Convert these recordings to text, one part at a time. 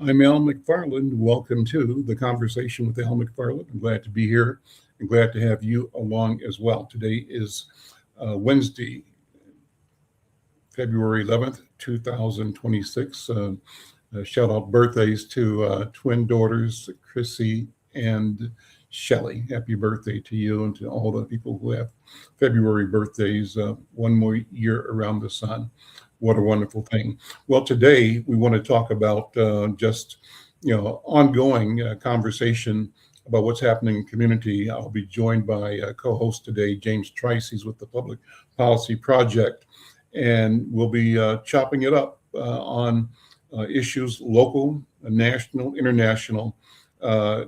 I'm Al McFarland. Welcome to the conversation with Al McFarland. I'm glad to be here and glad to have you along as well. Today is Wednesday, February 11th, 2026. Shout out birthdays to twin daughters, Chrissy and Shelly. Happy birthday to you and to all the people who have February birthdays. One more year around the sun. What a wonderful thing. Well, today we want to talk about just ongoing conversation about what's happening in community. I'll be joined by co-host today, James Trice. He's with the Public Policy Project, and we'll be chopping it up on issues local, national, international,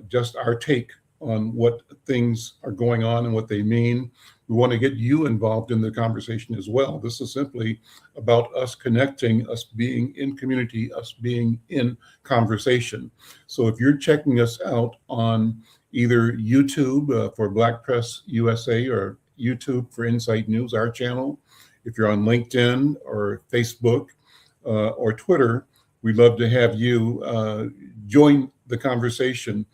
just our take on what things are going on and what they mean. We want to get you involved in the conversation as well. This is simply about us connecting, us being in community, us being in conversation. So if you're checking us out on either YouTube for Black Press USA or YouTube for Insight News, our channel, if you're on LinkedIn or Facebook or Twitter, we'd love to have you join the conversation.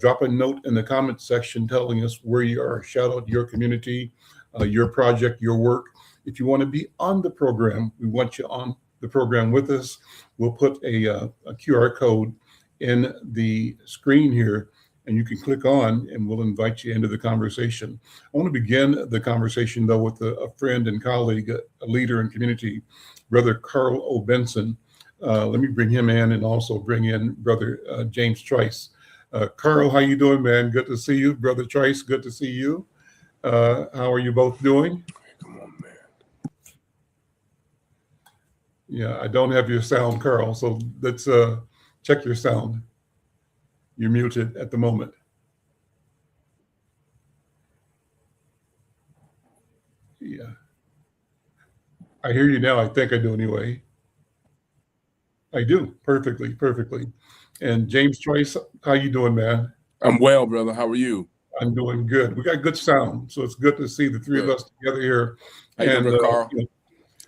Drop a note in the comment section telling us where you are. Shout out your community, your project, your work. If you want to be on the program, we want you on the program with us. We'll put a QR code in the screen here, and you can click on, and we'll invite you into the conversation. I want to begin the conversation, though, with a friend and colleague, a leader in community, Brother Carl O. Benson. Let me bring him in and also bring in Brother James Trice. Carl, how you doing, man? Good to see you. Brother Trice, good to see you. How are you both doing? Come on, man. Yeah, I don't have your sound, Carl, so let's check your sound. You're muted at the moment. Yeah. I hear you now. I think I do anyway. I do. Perfectly. And James Trice, how you doing, man? I'm well, brother. How are you? I'm doing good. We got good sound, so it's good to see the three of us together here. How you doing, Carl?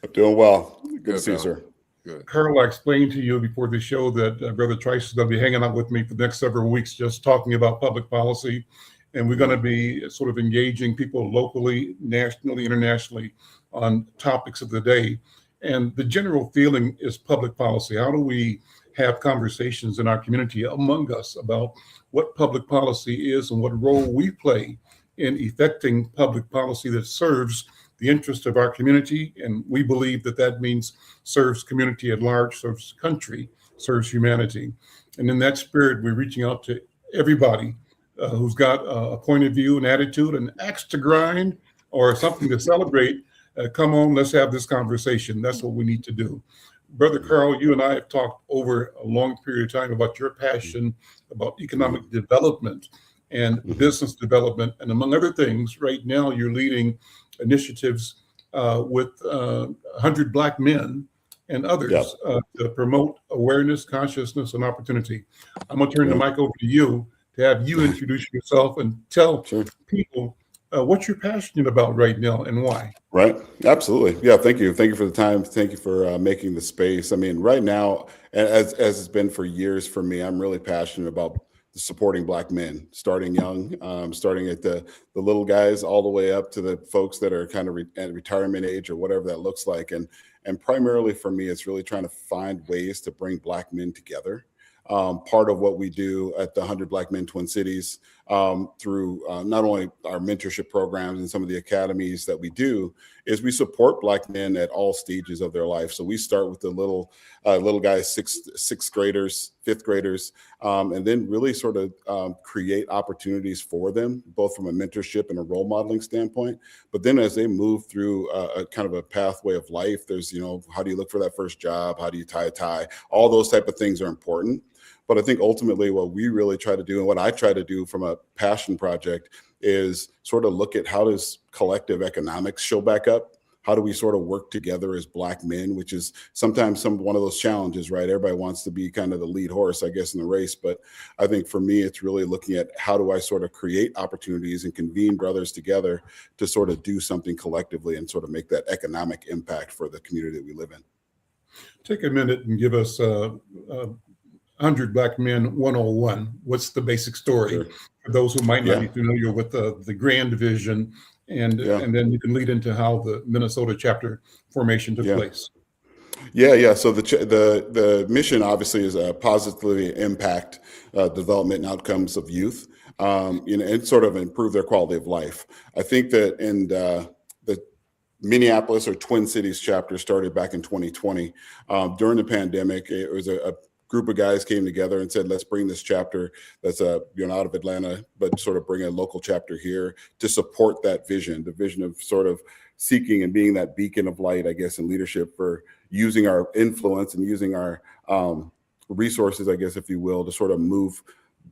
I'm doing well. Good to see you, sir. Good. Carl, I explained to you before the show that Brother Trice is going to be hanging out with me for the next several weeks, just talking about public policy. And we're going to be sort of engaging people locally, nationally, internationally on topics of the day. And the general feeling is public policy. How do we have conversations in our community among us about what public policy is and what role we play in effecting public policy that serves the interest of our community. And we believe that that means serves community at large, serves country, serves humanity. And in that spirit, we're reaching out to everybody who's got a point of view, an attitude, an axe to grind, or something to celebrate. Come on, let's have this conversation. That's what we need to do. Brother Carl, you and I have talked over a long period of time about your passion about economic development and business development. And among other things, right now you're leading initiatives with 100 Black men and others to promote awareness, consciousness, and opportunity. I'm going to turn the mic over to you to have you introduce yourself and tell people what you're passionate about right now and why. Right. Absolutely. Yeah. Thank you. Thank you for the time. Thank you for making the space. I mean, right now, as it's been for years for me, I'm really passionate about supporting Black men, starting young, starting at the little guys all the way up to the folks that are kind of at retirement age or whatever that looks like. And primarily for me, it's really trying to find ways to bring Black men together. Part of what we do at the 100 Black Men Twin Cities through not only our mentorship programs and some of the academies that we do is we support Black men at all stages of their life. So we start with the little guys, sixth graders, fifth graders, and then really sort of create opportunities for them, both from a mentorship and a role modeling standpoint. But then as they move through a kind of a pathway of life, there's, how do you look for that first job? How do you tie a tie? All those type of things are important. But I think ultimately what we really try to do and what I try to do from a passion project is sort of look at how does collective economics show back up? How do we sort of work together as Black men, which is sometimes one of those challenges, right? Everybody wants to be kind of the lead horse, I guess, in the race. But I think for me, it's really looking at how do I sort of create opportunities and convene brothers together to sort of do something collectively and sort of make that economic impact for the community that we live in. Take a minute and give us 100 Black Men 101. What's the basic story Sure. for those who might not Yeah. be familiar with the grand vision, and Yeah. and then you can lead into how the Minnesota chapter formation took Yeah. place. Yeah. So the mission obviously is positively impact development and outcomes of youth, and sort of improve their quality of life. I think that in the Minneapolis or Twin Cities chapter started back in 2020. During the pandemic, it was a group of guys came together and said, let's bring this chapter that's out of Atlanta, but sort of bring a local chapter here to support that vision, the vision of sort of seeking and being that beacon of light, I guess, in leadership, for using our influence and using our resources, I guess, if you will, to sort of move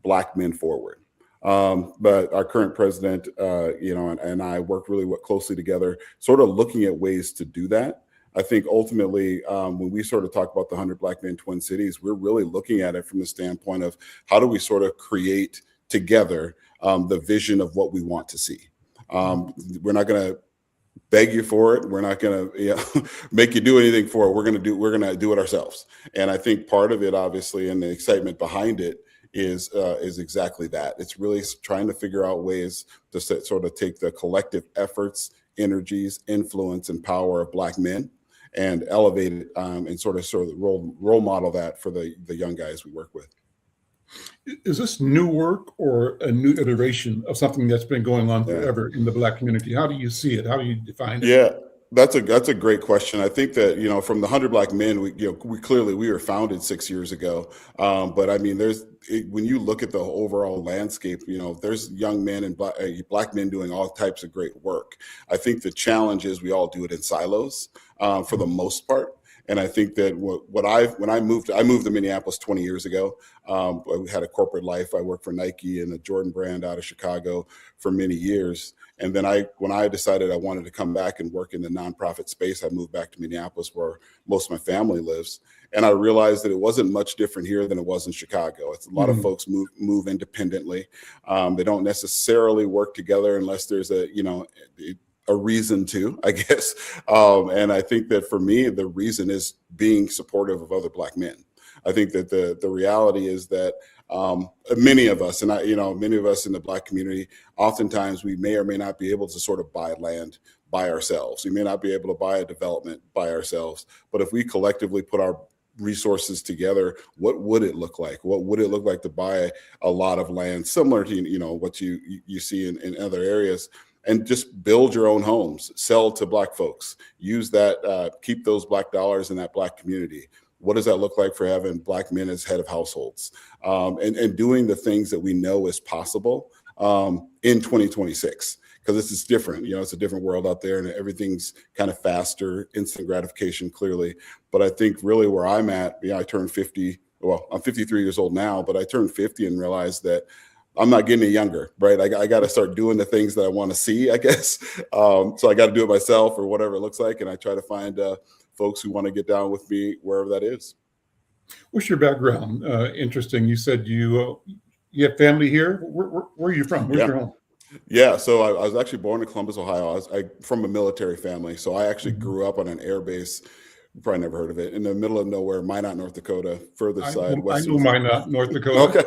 Black men forward. But our current president, and I work really closely together, sort of looking at ways to do that. I think ultimately, when we sort of talk about the 100 Black Men Twin Cities, we're really looking at it from the standpoint of how do we sort of create together the vision of what we want to see. We're not going to beg you for it. We're not going to make you do anything for it. We're going to do it ourselves. And I think part of it, obviously, and the excitement behind it is exactly that. It's really trying to figure out ways to sort of take the collective efforts, energies, influence, and power of Black men and elevate it and sort of role model that for the young guys we work with. Is this new work or a new iteration of something that's been going on forever in the Black community? How do you see it? How do you define it? Yeah, that's a great question. I think that, from the 100 Black Men, we were founded 6 years ago. But I mean, when you look at the overall landscape, there's young men and Black men doing all types of great work. I think the challenge is we all do it in silos for the most part. And I think that when I moved to Minneapolis 20 years ago. I had a corporate life. I worked for Nike and the Jordan brand out of Chicago for many years. And then when I decided I wanted to come back and work in the nonprofit space, I moved back to Minneapolis where most of my family lives. And I realized that it wasn't much different here than it was in Chicago. It's a lot of folks move independently. They don't necessarily work together unless there's a reason to, I guess. And I think that for me, the reason is being supportive of other Black men. I think that the reality is that many of us, many of us in the Black community, oftentimes we may or may not be able to sort of buy land by ourselves. We may not be able to buy a development by ourselves. But if we collectively put our resources together, what would it look like? What would it look like to buy a lot of land similar to what you see in other areas? And just build your own homes, sell to Black folks, use that, keep those Black dollars in that Black community. What does that look like for having Black men as head of households and doing the things that we know is possible in 2026? Because this is different. It's a different world out there and everything's kind of faster, instant gratification, clearly. But I think really where I'm at, I turned 50. Well, I'm 53 years old now, but I turned 50 and realized that I'm not getting any younger, right? I got to start doing the things that I want to see, I guess. So I got to do it myself or whatever it looks like. And I try to find folks who want to get down with me wherever that is. What's your background? Interesting. You said you have family here. Where are you from? Where's your home? Yeah, so I was actually born in Columbus, Ohio. I'm from a military family. So I actually grew up on an air base. You probably never heard of it. In the middle of nowhere, Minot, North Dakota, further side. I know Minot, North Dakota. Okay.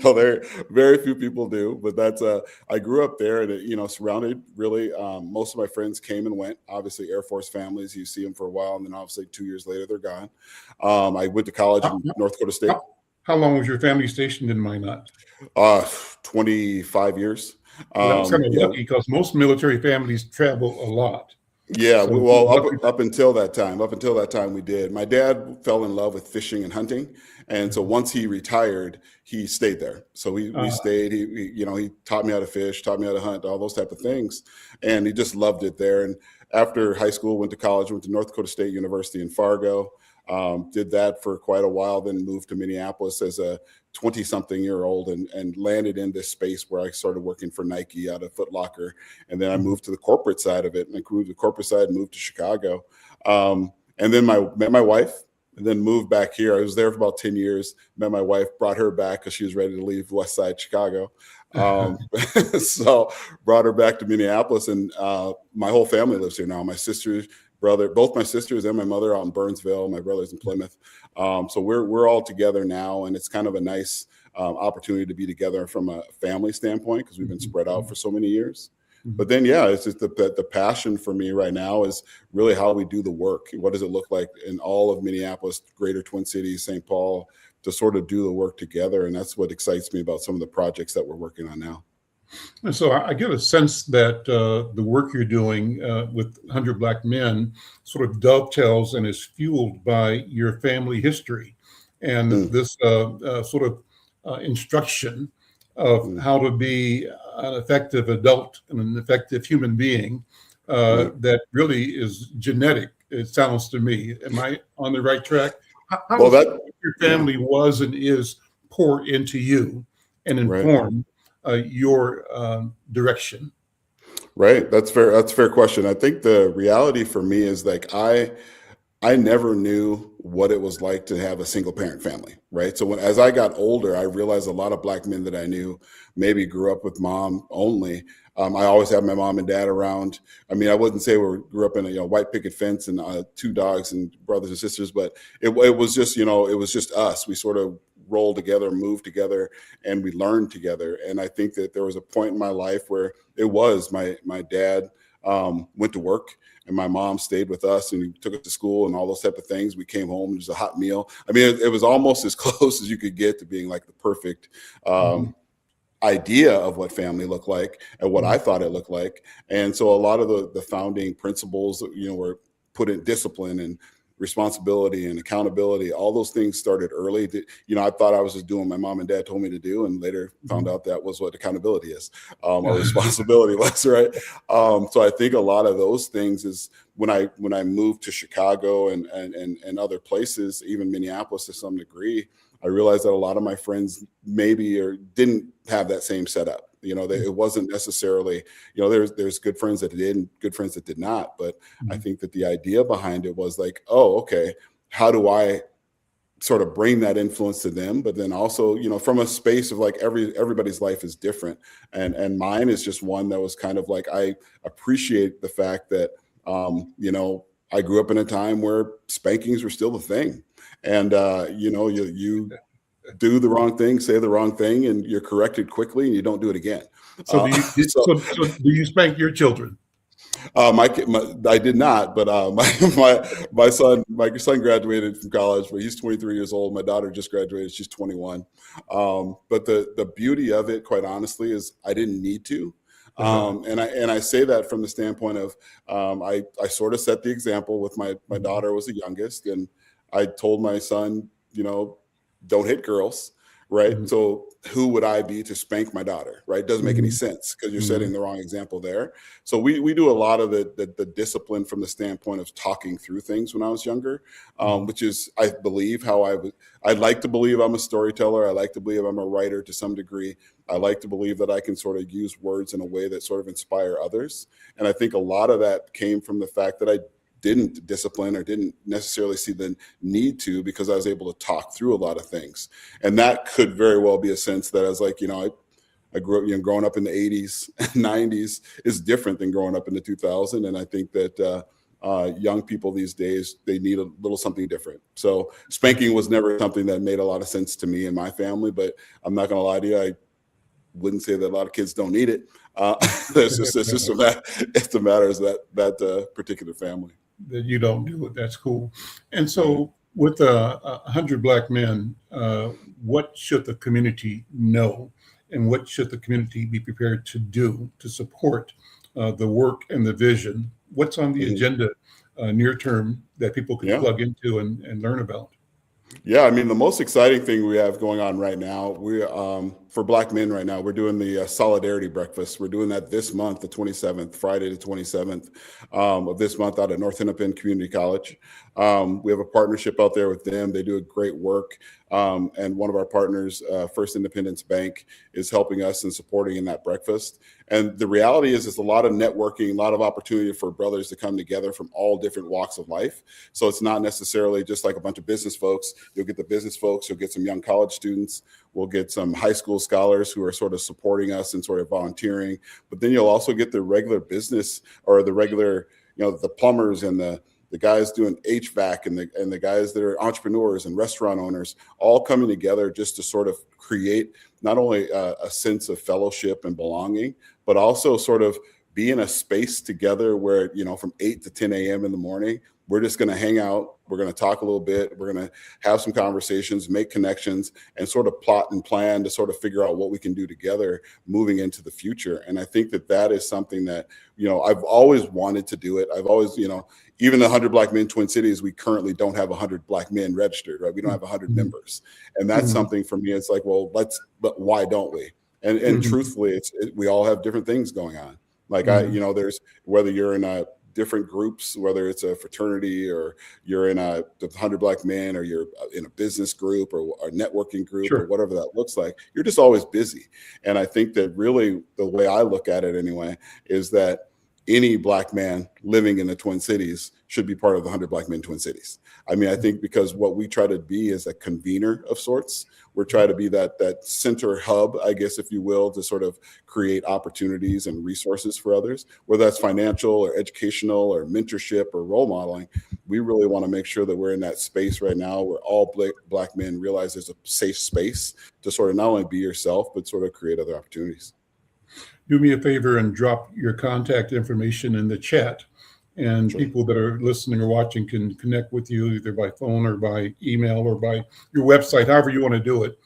Well, there very few people do, but that's I grew up there and surrounded really. Most of my friends came and went. Obviously, Air Force families. You see them for a while, and then obviously 2 years later they're gone. I went to college in North Dakota State. How long was your family stationed in Minot? 25 years. Well, that's kind of lucky because most military families travel a lot. Yeah, so, well, up until that time we did. My dad fell in love with fishing and hunting, and so once he retired, he stayed there. So we stayed. He taught me how to fish, taught me how to hunt, all those type of things, and he just loved it there. And after high school, went to college, went to North Dakota State University in Fargo. Did that for quite a while, then moved to Minneapolis as a 20-something-year-old and landed in this space where I started working for Nike out of Foot Locker. And then I moved to the corporate side of it and I moved to the corporate side and moved to Chicago. And then met my wife and then moved back here. I was there for about 10 years, met my wife, brought her back because she was ready to leave West Side Chicago. So brought her back to Minneapolis and my whole family lives here now. My sisters, brother, both my sisters and my mother out in Burnsville, my brother's in Plymouth. So we're all together now, and it's kind of a nice opportunity to be together from a family standpoint because we've been spread out for so many years. But then, yeah, it's just the passion for me right now is really how we do the work. What does it look like in all of Minneapolis, greater Twin Cities, St. Paul, to sort of do the work together? And that's what excites me about some of the projects that we're working on now. And so I get a sense that the work you're doing with 100 Black Men sort of dovetails and is fueled by your family history and this sort of instruction of how to be an effective adult and an effective human being that really is genetic, it sounds to me. Am I on the right track? How Well, does your family was and is pour into you and inform your direction? Right. That's fair. That's a fair question. I think the reality for me is like I never knew what it was like to have a single parent family, right? So as I got older, I realized a lot of Black men that I knew maybe grew up with mom only. I always had my mom and dad around. I mean, I wouldn't say we grew up in a white picket fence and 2 dogs and brothers and sisters, but it was just, it was just us. We sort of rolled together, moved together, and we learned together. And I think that there was a point in my life where it was my dad went to work and my mom stayed with us and we took us to school and all those type of things. We came home, it was a hot meal. I mean, it was almost as close as you could get to being like the perfect idea of what family looked like and what I thought it looked like. And so a lot of the founding principles, were put in discipline and responsibility and accountability. All those things started early. I thought I was just doing what my mom and dad told me to do, and later found out that was what accountability is, or responsibility was, right? So I think a lot of those things is when I moved to Chicago and other places, even Minneapolis to some degree, I realized that a lot of my friends maybe didn't have that same setup. It wasn't necessarily, there's good friends that did and good friends that did not. But I think that the idea behind it was like, oh, okay, how do I sort of bring that influence to them? But then also, from a space of like everybody's life is different. And mine is just one that was kind of like, I appreciate the fact that, I grew up in a time where spankings were still the thing. And, you do the wrong thing, say the wrong thing, and you're corrected quickly and you don't do it again. So do you spank your children? I did not, but my son graduated from college, but he's 23 years old. My daughter just graduated; she's 21. But the beauty of it, quite honestly, is I didn't need to. And I say that from the standpoint of I sort of set the example with my daughter was the youngest, and I told my son, don't hit girls, right? So who would I be to spank my daughter, right? Doesn't make any sense because you're setting the wrong example there. So we do a lot of the discipline from the standpoint of talking through things when I was younger, which is, I believe, how I'd like to believe I'm a storyteller. I like to believe I'm a writer to some degree. I like to believe that I can sort of use words in a way that sort of inspire others. And I think a lot of that came from the fact that I didn't discipline or didn't necessarily see the need to, because I was able to talk through a lot of things. And that could very well be a sense that I was like, I grew up, growing up in the 80s and 90s is different than growing up in the 2000s. And I think that young people these days, they need a little something different. So spanking was never something that made a lot of sense to me and my family, but I'm not going to lie to you. I wouldn't say that a lot of kids don't need it. It's just a matter of that particular family. That you don't do it. That's cool. And so with 100 Black Men, what should the community know? And what should the community be prepared to do to support the work and the vision? What's on the agenda near term that people can plug into and learn about? Yeah, I mean, the most exciting thing we have going on right now, for Black Men right now, we're doing the Solidarity Breakfast. We're doing that this month, the 27th, Friday the 27th of this month out at North Hennepin Community College. We have a partnership out there with them. They do a great work. And one of our partners, First Independence Bank, is helping us and supporting in that breakfast. And the reality is it's a lot of networking, a lot of opportunity for brothers to come together from all different walks of life. So it's not necessarily just like a bunch of business folks. You'll get the business folks, you'll get some young college students, we'll get some high school scholars who are sort of supporting us and sort of volunteering. But then you'll also get the regular business or the regular, the plumbers and the the guys doing HVAC and the guys that are entrepreneurs and restaurant owners, all coming together just to sort of create not only a sense of fellowship and belonging, but also sort of be in a space together where, from 8 to 10 a.m. in the morning, we're just going to hang out. We're going to talk a little bit. We're going to have some conversations, make connections, and sort of plot and plan to sort of figure out what we can do together moving into the future. And I think that is something that, I've always wanted to do it. I've always, even the 100 Black Men Twin Cities, we currently don't have 100 Black men registered, right? We don't have 100 members. And that's something for me. It's like, well, but why don't we? And truthfully, we all have different things going on. Like there's, whether you're in a different groups, whether it's a fraternity or you're in the 100 Black Men, or you're in a business group or a networking group, or whatever that looks like, you're just always busy. And I think that really the way I look at it anyway, is that any Black man living in the Twin Cities should be part of the 100 Black Men Twin Cities. I mean, I think because what we try to be is a convener of sorts. We're trying to be that center hub, I guess, if you will, to sort of create opportunities and resources for others, whether that's financial or educational or mentorship or role modeling. We really want to make sure that we're in that space right now where all Black men realize there's a safe space to sort of not only be yourself, but sort of create other opportunities. Do me a favor and drop your contact information in the chat. And people that are listening or watching can connect with you either by phone or by email or by your website, however you want to do it,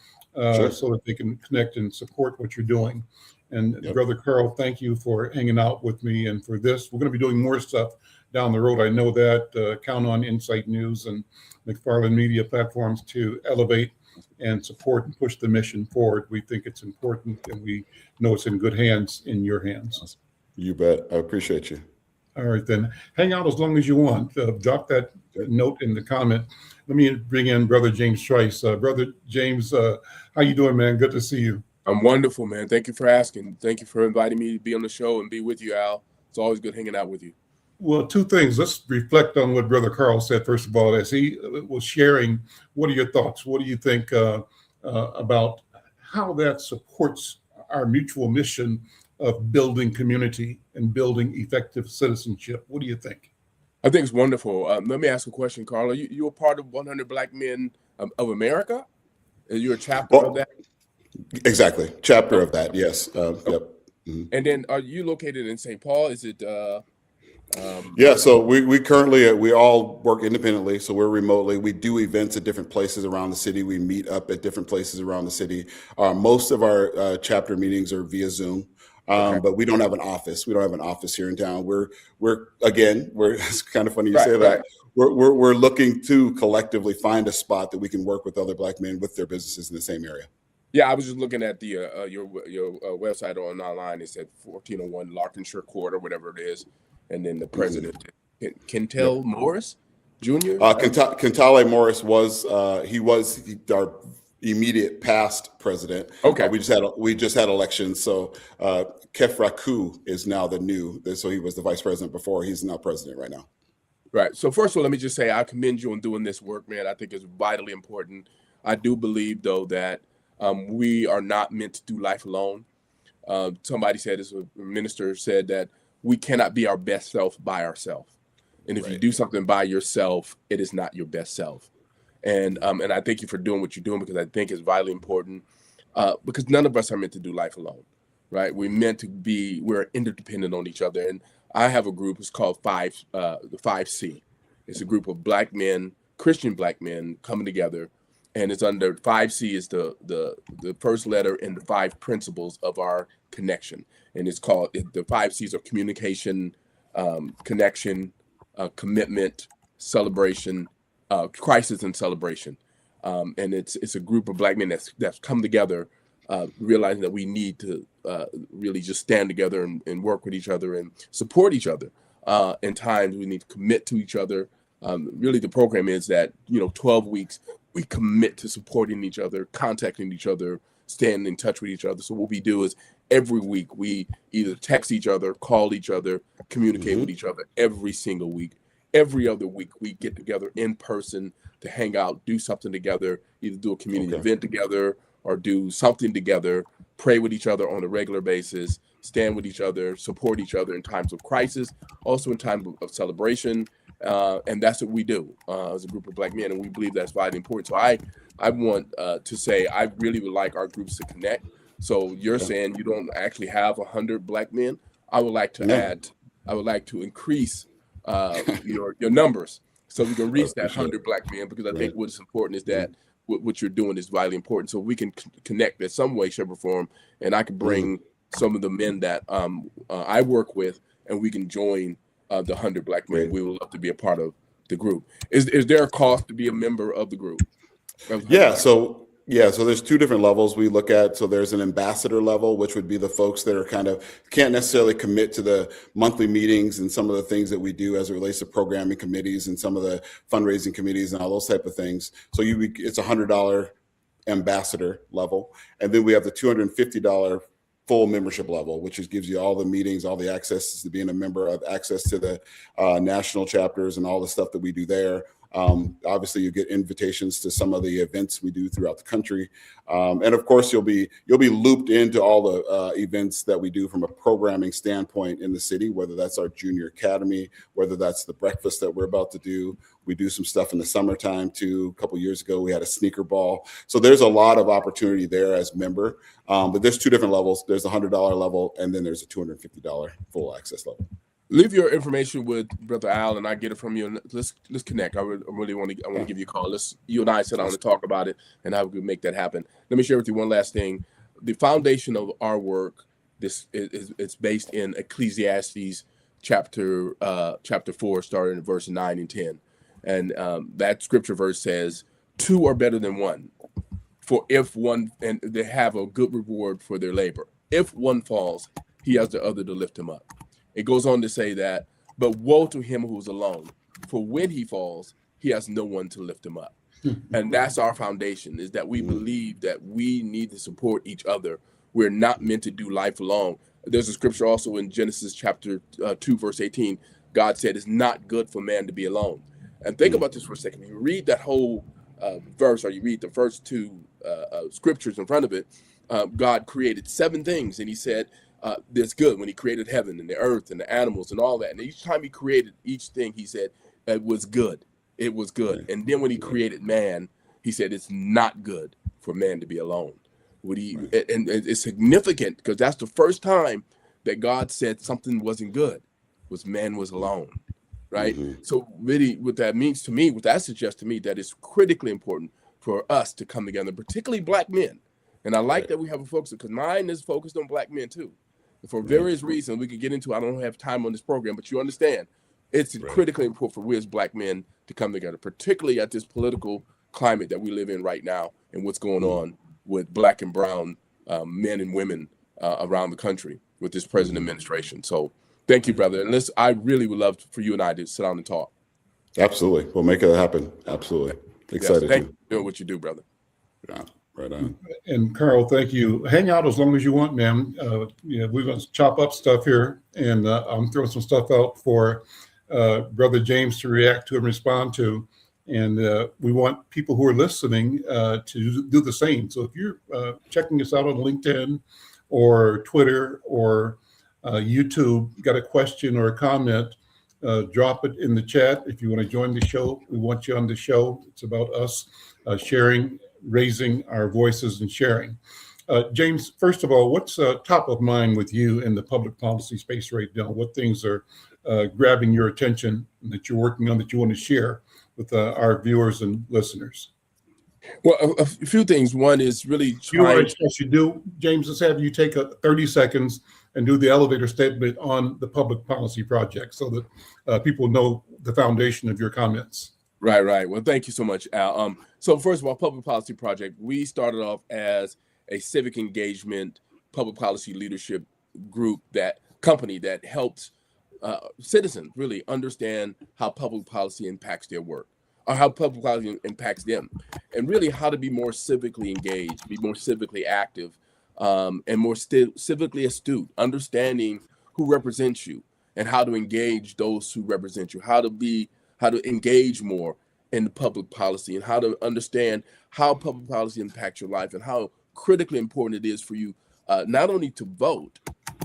so that they can connect and support what you're doing. And Brother Carl, thank you for hanging out with me and for this. We're going to be doing more stuff down the road. I know that. Count on Insight News and McFarland Media platforms to elevate and support and push the mission forward. We think it's important, and we know it's in good hands, in your hands. You bet. I appreciate you. All right, then. Hang out as long as you want. Drop that note in the comment. Let me bring in Brother James Trice. Brother James, how you doing, man? Good to see you. I'm wonderful, man. Thank you for asking. Thank you for inviting me to be on the show and be with you, Al. It's always good hanging out with you. Well, two things. Let's reflect on what Brother Carl said, first of all, as he was sharing. What are your thoughts? What do you think about how that supports our mutual mission of building community and building effective citizenship? What do you think? I think it's wonderful. Let me ask a question, Carl. Are you a part of 100 Black Men of America? Are you a chapter of that? Exactly. Chapter of that, yes. Yep. Mm-hmm. And then are you located in St. Paul? Is it... Yeah, so we currently, we all work independently, so we're remotely. We do events at different places around the city. We meet up at different places around the city. Most of our chapter meetings are via Zoom. But we don't have an office. We don't have an office here in town. We're it's kind of funny you say that. We're looking to collectively find a spot that we can work with other Black men with their businesses in the same area. Yeah, I was just looking at the your website online. It said 1401 Larkinshire Court or whatever it is, and then the president, Kentel Morris Jr. Kentale Morris was our immediate past president. Okay, we just had elections, so Kefra Ku is now so he was the vice president before. He's now president right now. Right. So first of all, let me just say I commend you on doing this work, man. I think it's vitally important. I do believe, though, that we are not meant to do life alone. Somebody said this, a minister said that we cannot be our best self by ourselves. And if you do something by yourself, it is not your best self. And I thank you for doing what you're doing, because I think it's vitally important, because none of us are meant to do life alone, right? We're interdependent on each other. And I have a group, it's called the 5C. It's a group of Black men, Christian Black men coming together. And it's under 5C is the first letter in the 5 principles of our connection. And it's called, the 5 C's are communication, connection, commitment, celebration, crisis and celebration. And it's a group of Black men that's come together, realizing that we need to really just stand together and work with each other and support each other. In times we need to commit to each other. Really the program is that, 12 weeks, we commit to supporting each other, contacting each other, staying in touch with each other. So what we do is every week we either text each other, call each other, communicate with each other every single week. Every other week we get together in person to hang out, do something together, either do a community event together or do something together, pray with each other on a regular basis, stand with each other, support each other in times of crisis, also in times of celebration. And that's what we do as a group of black men, and we believe that's vitally important. So I want to say I really would like our groups to connect. So you're saying you don't actually have 100 black men. I would like to add. I would like to increase your numbers so we can reach that 100 black men, because I think what's important is that what you're doing is vitally important. So we can connect in some way, shape, or form, and I can bring some of the men that I work with, and we can join the 100 black men. We would love to be a part of the group. Is there a cost to be a member of the group? So there's two different levels we look at. So there's an ambassador level, which would be the folks that are kind of can't necessarily commit to the monthly meetings and some of the things that we do as it relates to programming committees and some of the fundraising committees and all those type of things. So it's $100 ambassador level. And then we have the $250 full membership level, which gives you all the meetings, all the access to being a member, of access to the national chapters and all the stuff that we do there. Obviously, you get invitations to some of the events we do throughout the country, and of course, you'll be looped into all the events that we do from a programming standpoint in the city. Whether that's our junior academy, whether that's the breakfast that we're about to do. We do some stuff in the summertime too. A couple of years ago, we had a sneaker ball. So there's a lot of opportunity there as member. But there's two different levels. There's a $100 level, and then there's a $250 full access level. Leave your information with Brother Al, and I get it from you. And let's connect. I really want to give you a call. You and I sit down and talk about it, and how we can make that happen. Let me share with you one last thing. The foundation of our work, this is based in Ecclesiastes chapter 4, starting in verse 9 and 10, and that scripture verse says, "Two are better than one, for if one, and they have a good reward for their labor. If one falls, he has the other to lift him up." It goes on to say that, "But woe to him who's alone, for when he falls, he has no one to lift him up." And that's our foundation, is that we believe that we need to support each other. We're not meant to do life alone. There's a scripture also in Genesis chapter 2, verse 18. God said it's not good for man to be alone. And think about this for a second. You read that whole verse, or you read the first two scriptures in front of it. God created 7 things, and he said, that's good. When he created heaven and the earth and the animals and all that, and each time he created each thing, he said it was good. It was good. And then when he created man, he said it's not good for man to be alone. And it's significant, because that's the first time that God said something wasn't good, was man was alone, right? So really, what that means to me, what that suggests to me, that it's critically important for us to come together, particularly black men. And I like that we have a focus, because mine is focused on black men too. For various reasons we could get into. I don't have time on this program, but you understand it's critically important for we as black men to come together, particularly at this political climate that we live in right now, and what's going on with black and brown men and women around the country with this present administration. So thank you, brother. And I really would love for you and I to sit down and talk. Absolutely. We'll make it happen. Absolutely. Excited. Thank you for doing what you do, brother. Yeah. Right on. And Carl, thank you. Hang out as long as you want, man. We're going to chop up stuff here, and I'm throwing some stuff out for Brother James to react to and respond to. And we want people who are listening to do the same. So if you're checking us out on LinkedIn or Twitter or YouTube, got a question or a comment, drop it in the chat. If you want to join the show, we want you on the show. It's about us sharing, raising our voices and sharing. James, first of all, what's top of mind with you in the public policy space right now? What things are grabbing your attention that you're working on that you want to share with our viewers and listeners? Well, a few things. One is really trying. You do, James, let's have you take 30 seconds and do the elevator statement on the public policy project, so that people know the foundation of your comments. Right. Well, thank you so much, Al. So first of all, Public Policy Project, we started off as a civic engagement, public policy leadership company that helps citizens really understand how public policy impacts their work, or how public policy impacts them, and really how to be more civically engaged, be more civically active, and more civically astute, understanding who represents you and how to engage those who represent you, how to engage more in the public policy, and how to understand how public policy impacts your life, and how critically important it is for you not only to vote,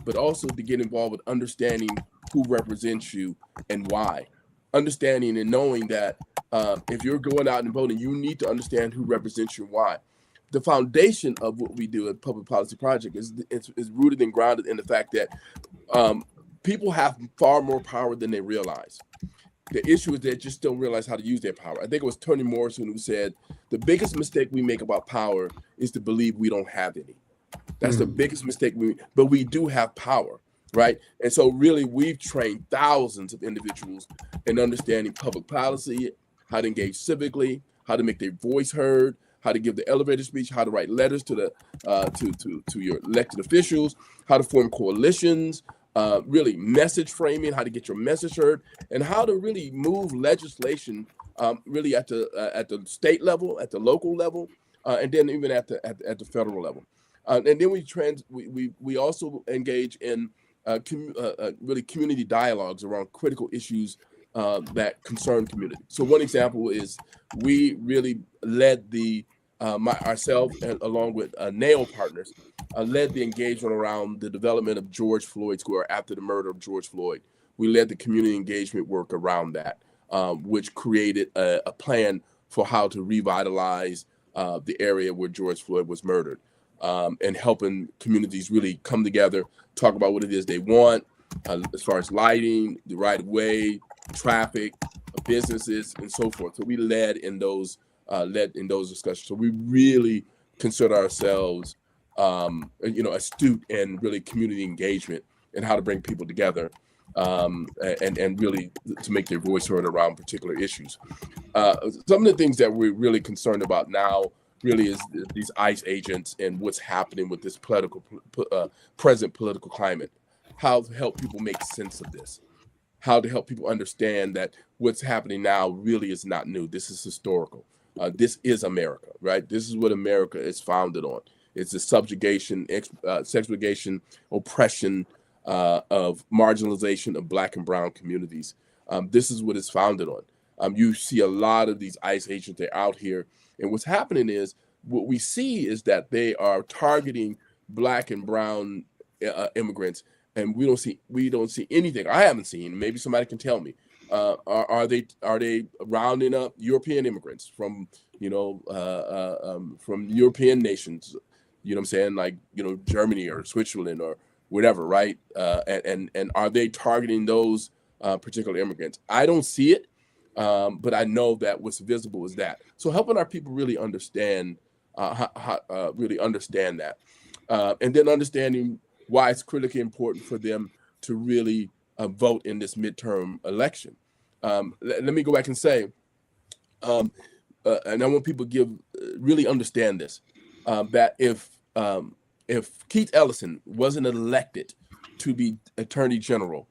but also to get involved with understanding who represents you and why. understanding and knowing that if you're going out and voting, you need to understand who represents you and why. The foundation of what we do at Public Policy Project is rooted and grounded in the fact that people have far more power than they realize. The issue is they just don't realize how to use their power. I think it was Toni Morrison who said, the biggest mistake we make about power is to believe we don't have any. That's the biggest mistake but we do have power, right? And so really we've trained thousands of individuals in understanding public policy, how to engage civically, how to make their voice heard, how to give the elevator speech, how to write letters to the to your elected officials, how to form coalitions, really message framing, how to get your message heard, and how to really move legislation really at the state level, at the local level, and then even at the federal level. And then we also engage in really community dialogues around critical issues that concern community. So one example is we really led ourselves along with NAIL partners, led the engagement around the development of George Floyd Square after the murder of George Floyd. We led the community engagement work around that, which created a plan for how to revitalize the area where George Floyd was murdered, and helping communities really come together, talk about what it is they want, as far as lighting, the right of way, traffic, businesses, and so forth. So we led in those discussions. So we really consider ourselves, astute in really community engagement and how to bring people together, and really to make their voice heard around particular issues. Some of the things that we're really concerned about now really is these ICE agents and what's happening with this present political climate. How to help people make sense of this. How to help people understand that what's happening now really is not new. This is historical. This is America, right? This is what America is founded on. It's the subjugation, segregation, oppression, of marginalization of Black and brown communities. This is what it's founded on. You see a lot of these ICE agents, they're out here. And what's happening is, what we see is that they are targeting Black and brown immigrants, and we don't see anything. I haven't seen, maybe somebody can tell me. Are they rounding up European immigrants from European nations, you know what I'm saying, like, Germany or Switzerland or whatever, right? And are they targeting those particular immigrants? I don't see it, but I know that what's visible is that. So helping our people really understand really understand that, and then understanding why it's critically important for them to really vote in this midterm election. Let me go back and say, and I want people to really understand this, that if Keith Ellison wasn't elected to be Attorney General,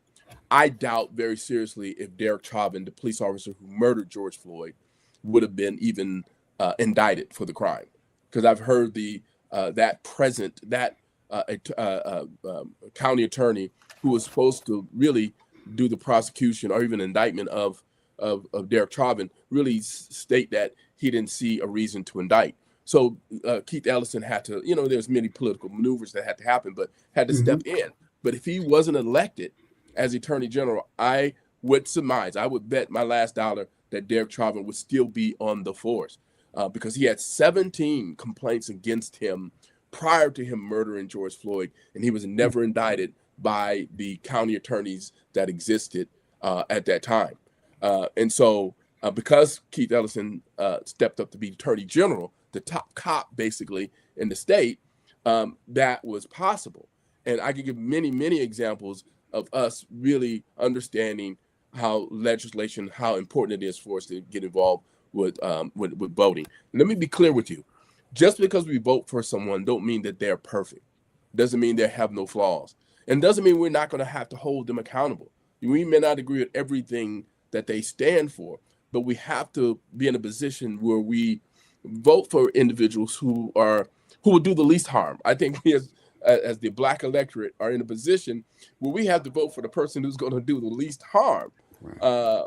I doubt very seriously if Derek Chauvin, the police officer who murdered George Floyd, would have been even indicted for the crime. Because I've heard that county attorney who was supposed to really do the prosecution or even indictment of Derek Chauvin really state that he didn't see a reason to indict. So Keith Ellison had to, there's many political maneuvers that had to happen, but had to step in. But if he wasn't elected as Attorney General, I would surmise, I would bet my last dollar that Derek Chauvin would still be on the force, because he had 17 complaints against him prior to him murdering George Floyd, and he was never indicted by the county attorneys that existed at that time. And so because Keith Ellison stepped up to be Attorney General, the top cop basically in the state, that was possible. And I could give many, many examples of us really understanding how legislation, how important it is for us to get involved with voting. Let me be clear with you. Just because we vote for someone don't mean that they're perfect. Doesn't mean they have no flaws. And doesn't mean we're not going to have to hold them accountable. We may not agree with everything that they stand for, but we have to be in a position where we vote for individuals who will do the least harm. I think we as the Black electorate are in a position where we have to vote for the person who's going to do the least harm. Right.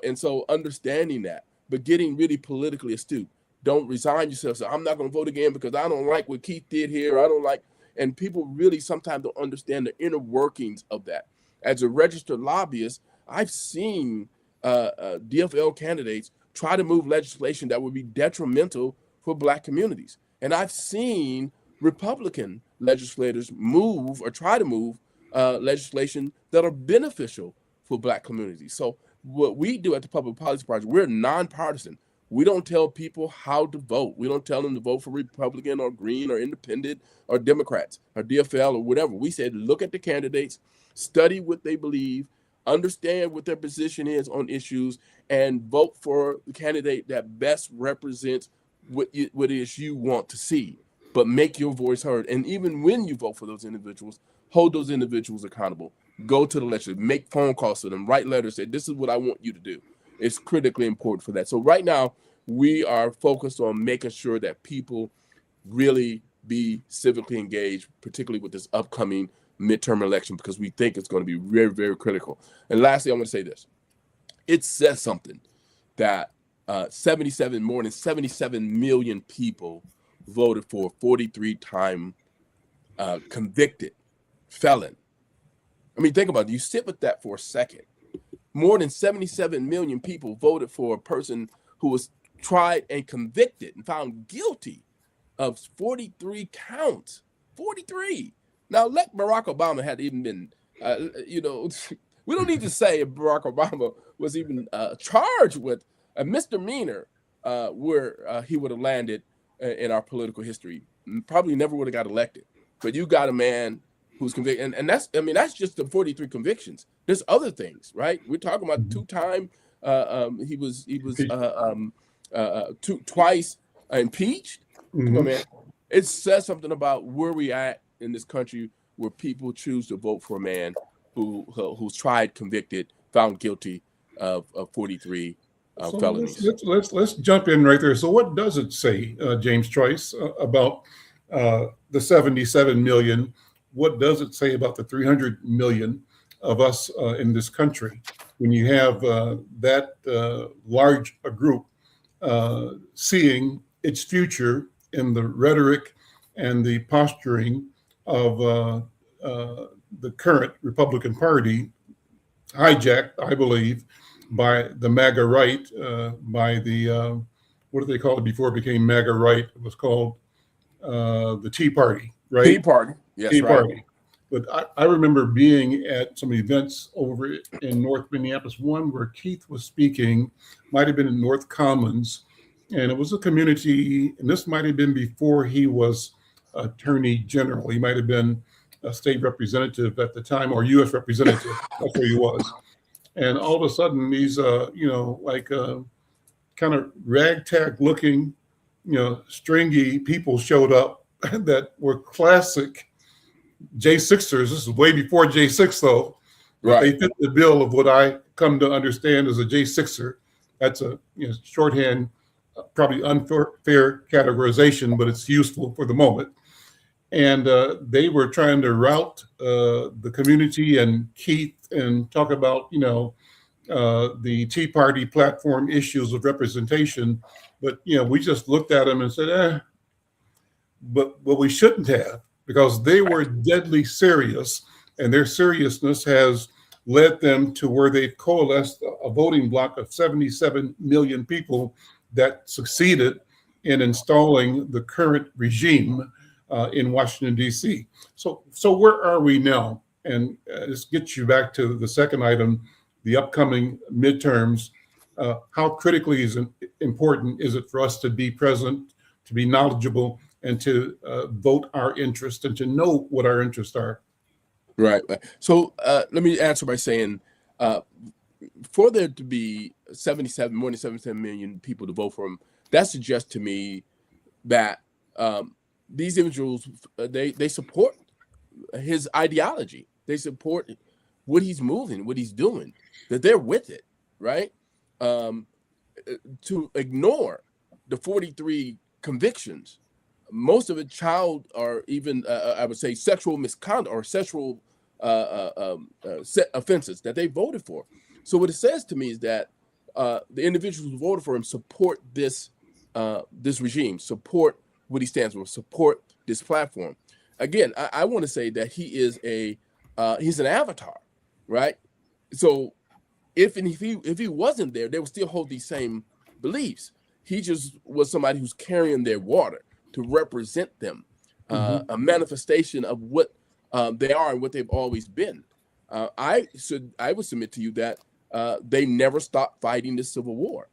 And so understanding that, but getting really politically astute. Don't resign yourself. So I'm not going to vote again because I don't like what Keith did here. I don't like, and people really sometimes don't understand the inner workings of that. As a registered lobbyist, I've seen DFL candidates try to move legislation that would be detrimental for Black communities. And I've seen Republican legislators move or try to move legislation that are beneficial for Black communities. So what we do at the Public Policy Project, we're nonpartisan. We don't tell people how to vote. We don't tell them to vote for Republican or Green or Independent or Democrats or DFL or whatever. We said, look at the candidates, study what they believe, understand what their position is on issues, and vote for the candidate that best represents what it is you want to see. But make your voice heard. And even when you vote for those individuals, hold those individuals accountable. Go to the legislature, make phone calls to them, write letters, say, this is what I want you to do. It's critically important for that. So right now, we are focused on making sure that people really be civically engaged, particularly with this upcoming midterm election, because we think it's going to be very, very critical. And lastly, I want to say this. It says something that more than 77 million people voted for a 43-time convicted felon. I mean, think about it. You sit with that for a second. More than 77 million people voted for a person who was tried and convicted and found guilty of 43 counts. 43. Now, let Barack Obama had even been, we don't need to say if Barack Obama was even charged with a misdemeanor where he would have landed in our political history. Probably never would have got elected. But you got a man who's convicted, and that's just the 43 convictions. There's other things, right? We're talking about two-time. He was twice impeached. Mm-hmm. Oh, man, it says something about where we at in this country, where people choose to vote for a man who's tried, convicted, found guilty of 43 felonies. Let's jump in right there. So, what does it say, James Choice, about the 77 million? What does it say about the 300 million of us in this country when you have that large a group seeing its future in the rhetoric and the posturing of the current Republican Party, hijacked, I believe, by the MAGA right, by the, what did they call it before it became MAGA right? It was called the Tea Party, right? Tea Party, yes, Tea right. Party. But I remember being at some events over in North Minneapolis, one where Keith was speaking, might have been in North Commons, and it was a community, and this might have been before he was Attorney General. He might have been a state representative at the time, or U.S. representative. That's where he was. And all of a sudden, these, kind of ragtag looking, stringy people showed up that were classic J6ers. This is way before J6, though. Right. They fit the bill of what I come to understand as a J6er. That's a shorthand, probably unfair categorization, but it's useful for the moment. And they were trying to rout the community and Keith and talk about, the Tea Party platform issues of representation. But, we just looked at them and said, but what we shouldn't have, because they were deadly serious, and their seriousness has led them to where they've coalesced a voting bloc of 77 million people that succeeded in installing the current regime in Washington, D.C. So where are we now? And this gets you back to the second item, the upcoming midterms. How critically important is it for us to be present, to be knowledgeable, and to vote our interest and to know what our interests are? Right. So let me answer by saying, for there to be more than 77 million people to vote for him, that suggests to me that these individuals, they support his ideology. They support what he's moving, what he's doing, that they're with it, right? To ignore the 43 convictions, most of it child or even, I would say, sexual misconduct or sexual offenses that they voted for. So what it says to me is that the individuals who voted for him support this regime, support what he stands for, support this platform. Again, I want to say that he is he's an avatar, right? So if he wasn't there, they would still hold these same beliefs. He just was somebody who's carrying their water to represent them, a manifestation of what they are and what they've always been. I would submit to you that they never stopped fighting the Civil War.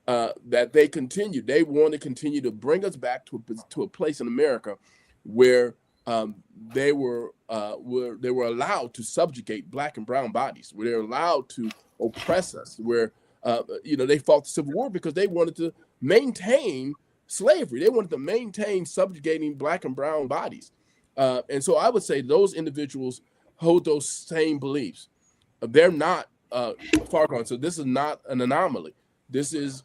That they continued. They want to continue to bring us back to a place in America where they were allowed to subjugate black and brown bodies, where they're allowed to oppress us, where they fought the Civil War because they wanted to maintain slavery. They wanted to maintain subjugating black and brown bodies. And so I would say those individuals hold those same beliefs. They're not far gone. So this is not an anomaly. This is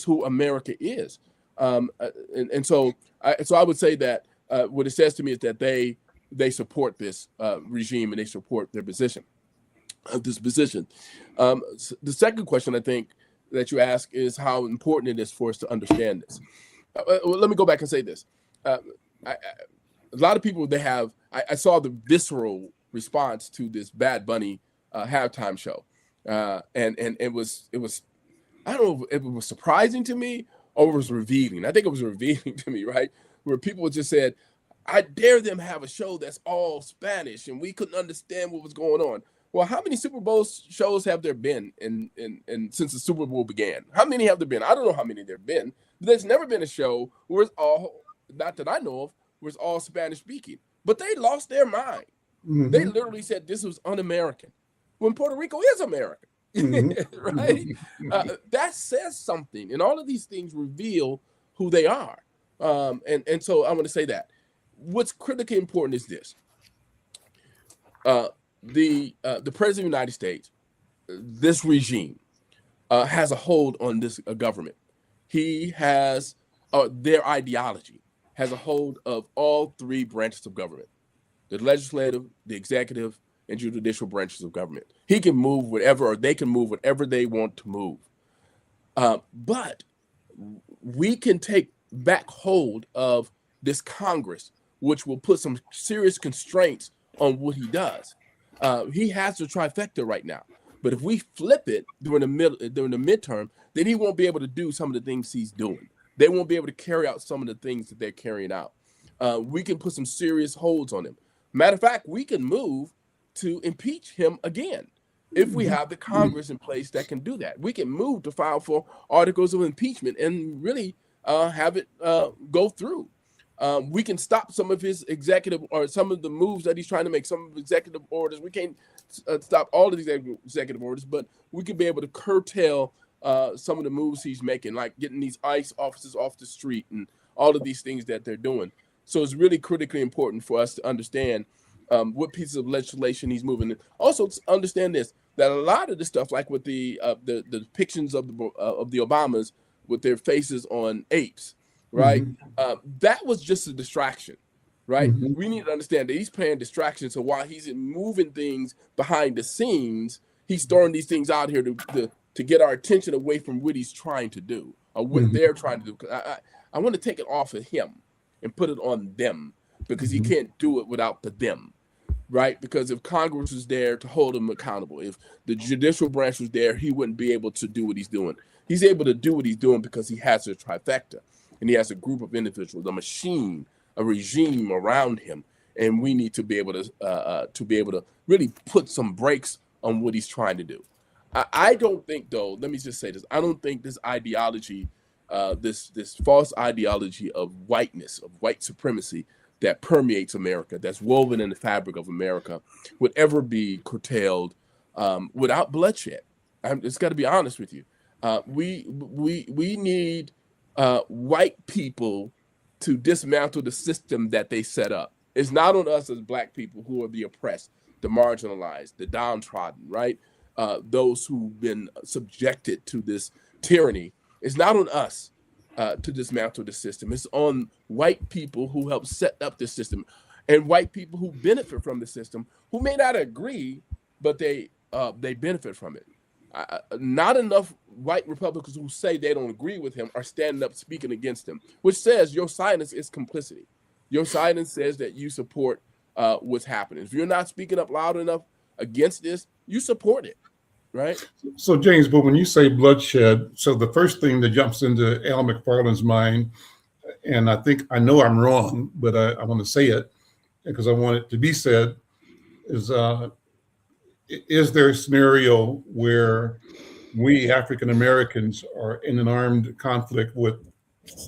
who America is. So I would say that what it says to me is that they support this regime and they support their position. The second question I think that you ask is how important it is for us to understand this. Let me go back and say this. A lot of people, I saw the visceral response to this Bad Bunny halftime show. And it was, I don't know if it was surprising to me or it was revealing. I think it was revealing to me, right? Where people just said, I dare them have a show that's all Spanish, and we couldn't understand what was going on. Well, how many Super Bowl shows have there been in since the Super Bowl began? How many have there been? I don't know how many there have been. But there's never been a show where it's all, not that I know of, where it's all Spanish speaking. But they lost their mind. Mm-hmm. They literally said this was un-American, when Puerto Rico is American. Mm-hmm. Right? That says something, and all of these things reveal who they are. And so I want to say that. What's critically important is this: the president of the United States, this regime, has a hold on this government. He has their ideology has a hold of all three branches of government: the legislative, the executive, and judicial branches of government. He can move whatever, or they can move whatever they want to move. But we can take back hold of this Congress, which will put some serious constraints on what he does. He has the trifecta right now, but if we flip it during the midterm, then he won't be able to do some of the things he's doing. They won't be able to carry out some of the things that they're carrying out. We can put some serious holds on him. Matter of fact, we can move to impeach him again if we have the Congress in place that can do that. We can move to file for articles of impeachment and really have it go through. We can stop some of his executive, or some of the moves that he's trying to make, some of the executive orders. We can't stop all of these executive orders, but we could be able to curtail some of the moves he's making, like getting these ICE officers off the street and all of these things that they're doing. So it's really critically important for us to understand what pieces of legislation he's moving. Also, to understand this, that a lot of the stuff, like with the depictions of the Obamas with their faces on apes, right? Mm-hmm. That was just a distraction, right? Mm-hmm. We need to understand that he's playing distraction. So while he's moving things behind the scenes, he's throwing these things out here to get our attention away from what he's trying to do, or what they're trying to do. I want to take it off of him and put it on them, because he can't do it without the them, right? Because if Congress was there to hold him accountable, if the judicial branch was there, he wouldn't be able to do what he's doing. He's able to do what he's doing because he has a trifecta, and he has a group of individuals, a machine, a regime around him, and we need to be able to really put some brakes on what he's trying to do. I don't think, though, let me just say this, I don't think this ideology, this false ideology of whiteness, of white supremacy that permeates America, that's woven in the fabric of America, would ever be curtailed without bloodshed. It's got to be honest with you. We need white people to dismantle the system that they set up. It's not on us as Black people who are the oppressed, the marginalized, the downtrodden, right? Those who've been subjected to this tyranny. It's not on us to dismantle the system. It's on white people who help set up the system, and white people who benefit from the system, who may not agree, but they benefit from it. Not enough white Republicans who say they don't agree with him are standing up speaking against him, which says your silence is complicity. Your silence says that you support what's happening. If you're not speaking up loud enough against this, you support it. right? So, James, but when you say bloodshed, so the first thing that jumps into Al McFarland's mind, and I know I'm wrong, but I want to say it because I want it to be said, is there a scenario where we African Americans are in an armed conflict with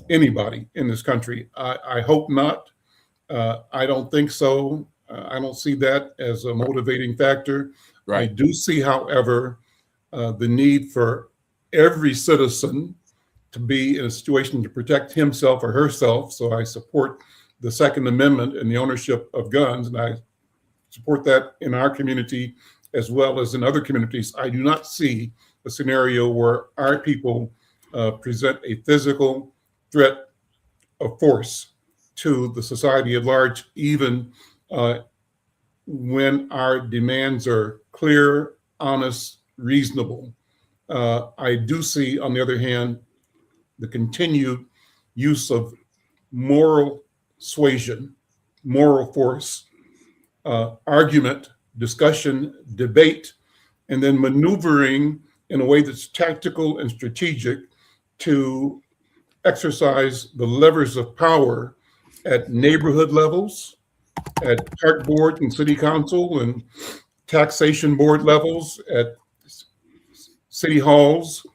anybody in this country? I hope not. I don't think so. I don't see that as a motivating factor. I Right. do see, however, the need for every citizen to be in a situation to protect himself or herself. So I support the Second Amendment and the ownership of guns, and I support that in our community as well as in other communities. I do not see a scenario where our people present a physical threat of force to the society at large, even when our demands are clear, honest, reasonable. I do see, on the other hand, the continued use of moral suasion, moral force, argument, discussion, debate, and then maneuvering in a way that's tactical and strategic to exercise the levers of power at neighborhood levels, at park board and city council and taxation board levels, at city halls,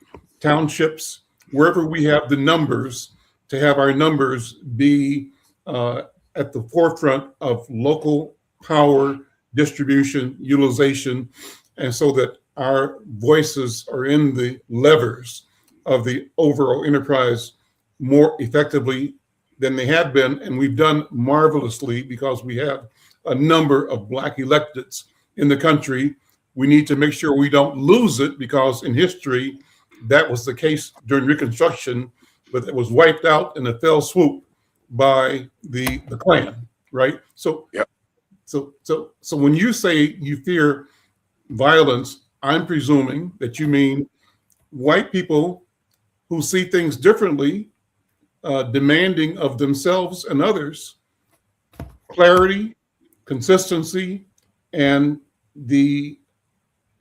townships, wherever we have the numbers, to have our numbers be at the forefront of local power distribution, utilization, and so that our voices are in the levers of the overall enterprise more effectively than they have been. And we've done marvelously because we have a number of Black electeds in the country. We need to make sure we don't lose it, because in history, that was the case during Reconstruction, but it was wiped out in a fell swoop by the Klan, right? So, Yep. So when you say you fear violence, I'm presuming that you mean white people who see things differently, demanding of themselves and others clarity, consistency, and the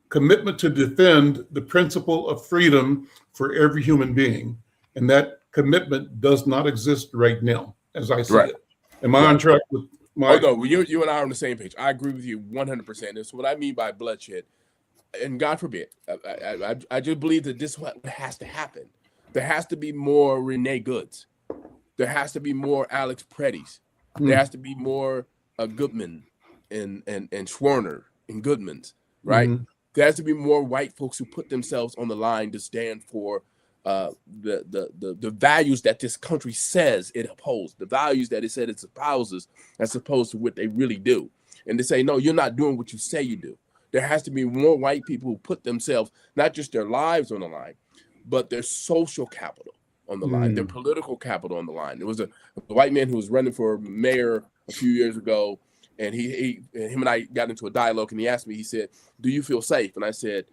commitment to defend the principle of freedom for every human being. And that commitment does not exist right now, as I see Right. it. Am I on track with my? Oh no, you and I are on the same page. I agree with you 100%. That's what I mean by bloodshed. And God forbid, I just believe that this is what has to happen. There has to be more Renee Goods. There has to be more Alex Preddies. There has to be more Goodman and Schwerner and Goodmans, right? Mhm. There has to be more white folks who put themselves on the line to stand for the values that this country says it upholds, the values that it said it espouses, as opposed to what they really do. And to say, no, you're not doing what you say you do. There has to be more white people who put themselves, not just their lives on the line, but their social capital on the line, their political capital on the line. There was a white man who was running for mayor a few years ago, and him and I got into a dialogue, and he asked me, he said, "Do you feel safe?" And I said,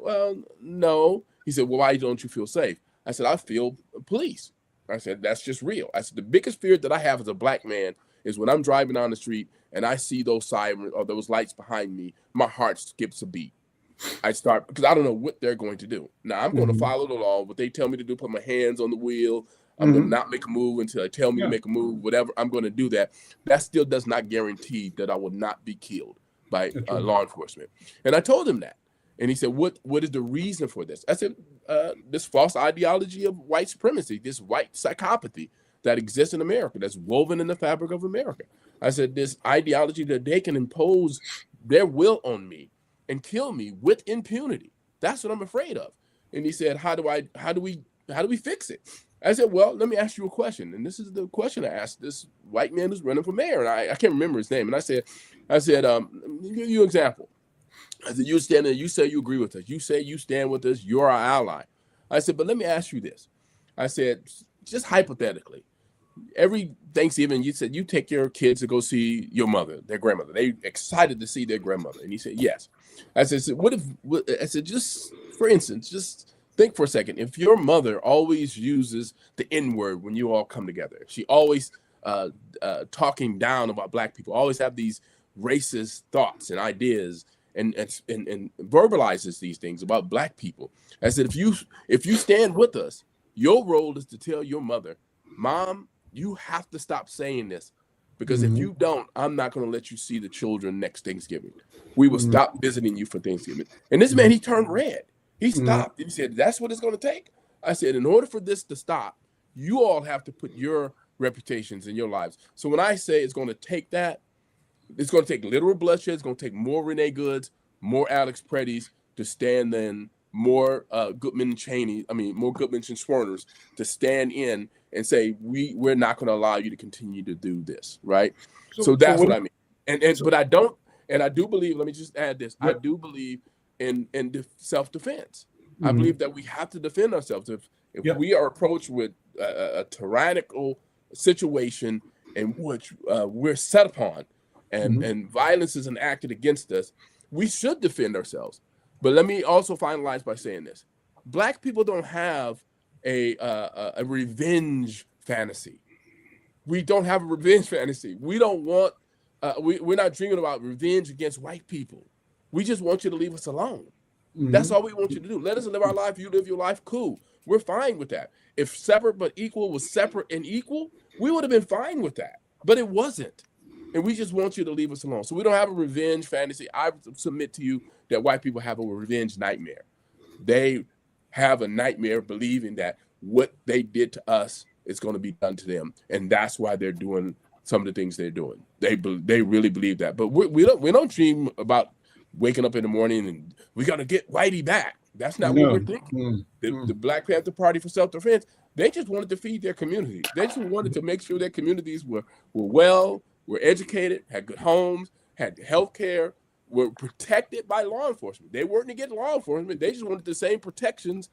well, no. He said, well, why don't you feel safe? I said, I feel police. I said, that's just real. I said, the biggest fear that I have as a Black man is when I'm driving down the street and I see those sirens or those lights behind me, my heart skips a beat. I start, because I don't know what they're going to do. Now, I'm going to follow the law. What they tell me to do, put my hands on the wheel. I'm going to not make a move until they tell me to make a move, whatever. I'm going to do that. That still does not guarantee that I will not be killed by law enforcement. And I told him that. And he said, what is the reason for this? I said, this false ideology of white supremacy, this white psychopathy that exists in America, that's woven in the fabric of America. I said, this ideology that they can impose their will on me and kill me with impunity. That's what I'm afraid of. And he said, how do we fix it? I said, well, let me ask you a question. And this is the question I asked this white man who's running for mayor. And I can't remember his name. And I said, give you an example. I said, you stand there, you say you agree with us. You say you stand with us, you're our ally. I said, but let me ask you this. I said, just hypothetically, every Thanksgiving, you said you take your kids to go see your mother, their grandmother. They excited to see their grandmother. And he said, yes. I said, I said, just for instance, just think for a second. If your mother always uses the N-word when you all come together, she always talking down about Black people, always have these racist thoughts and ideas, and verbalizes these things about Black people. I said, if you stand with us, your role is to tell your mother, Mom, you have to stop saying this, because if you don't, I'm not going to let you see the children next Thanksgiving. We will stop visiting you for Thanksgiving. And this man, he turned red. He stopped. He said, that's what it's going to take. I said, in order for this to stop, you all have to put your reputations in your lives. So when I say it's going to take that, it's going to take literal bloodshed. It's going to take more Renee Goods, more Alex Preddies to stand in, more Goodman and Cheney. I mean, more Goodmans and Schwerners to stand in and say, we're not going to allow you to continue to do this, right? So that's what I mean. But I don't, and I do believe, let me just add this, I do believe in self-defense. I believe that we have to defend ourselves. If we are approached with a tyrannical situation in which we're set upon and violence is enacted against us, we should defend ourselves. But let me also finalize by saying this. Black people don't have a revenge fantasy. We don't have a revenge fantasy. We don't want, we're not dreaming about revenge against white people. We just want you to leave us alone. That's all we want you to do. Let us live our life. You live your life. Cool. We're fine with that. If separate but equal was separate and equal, we would have been fine with that. But it wasn't. And we just want you to leave us alone. So we don't have a revenge fantasy. I submit to you that white people have a revenge nightmare. They have a nightmare believing that what they did to us is going to be done to them. And that's why they're doing some of the things they're doing. They really believe that. But we don't dream about waking up in the morning and we got to get Whitey back. That's not what we're thinking. The Black Panther Party for Self-Defense, they just wanted to feed their community. They just wanted to make sure their communities were well, were educated, had good homes, had health care, were protected by law enforcement. They weren't against law enforcement. They just wanted the same protections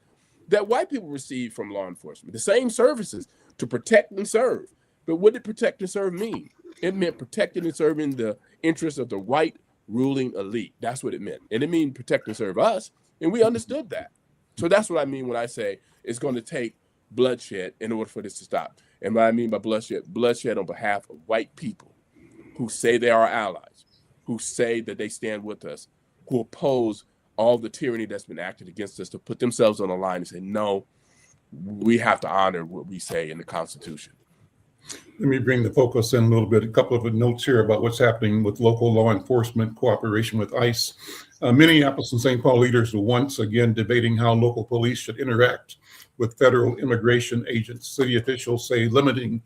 that white people receive from law enforcement, the same services to protect and serve. But what did protect and serve mean? It meant protecting and serving the interests of the white ruling elite. That's what it meant. And it means protect and serve us. And we understood that. So that's what I mean when I say it's going to take bloodshed in order for this to stop. And what I mean by bloodshed on behalf of white people who say they are allies, who say that they stand with us, who oppose all the tyranny that's been acted against us, to put themselves on the line and say, no, we have to honor what we say in the Constitution. Let me bring the focus in a little bit. A couple of notes here about what's happening with local law enforcement cooperation with ICE. Minneapolis and St. Paul leaders are once again debating how local police should interact with federal immigration agents. City officials say limiting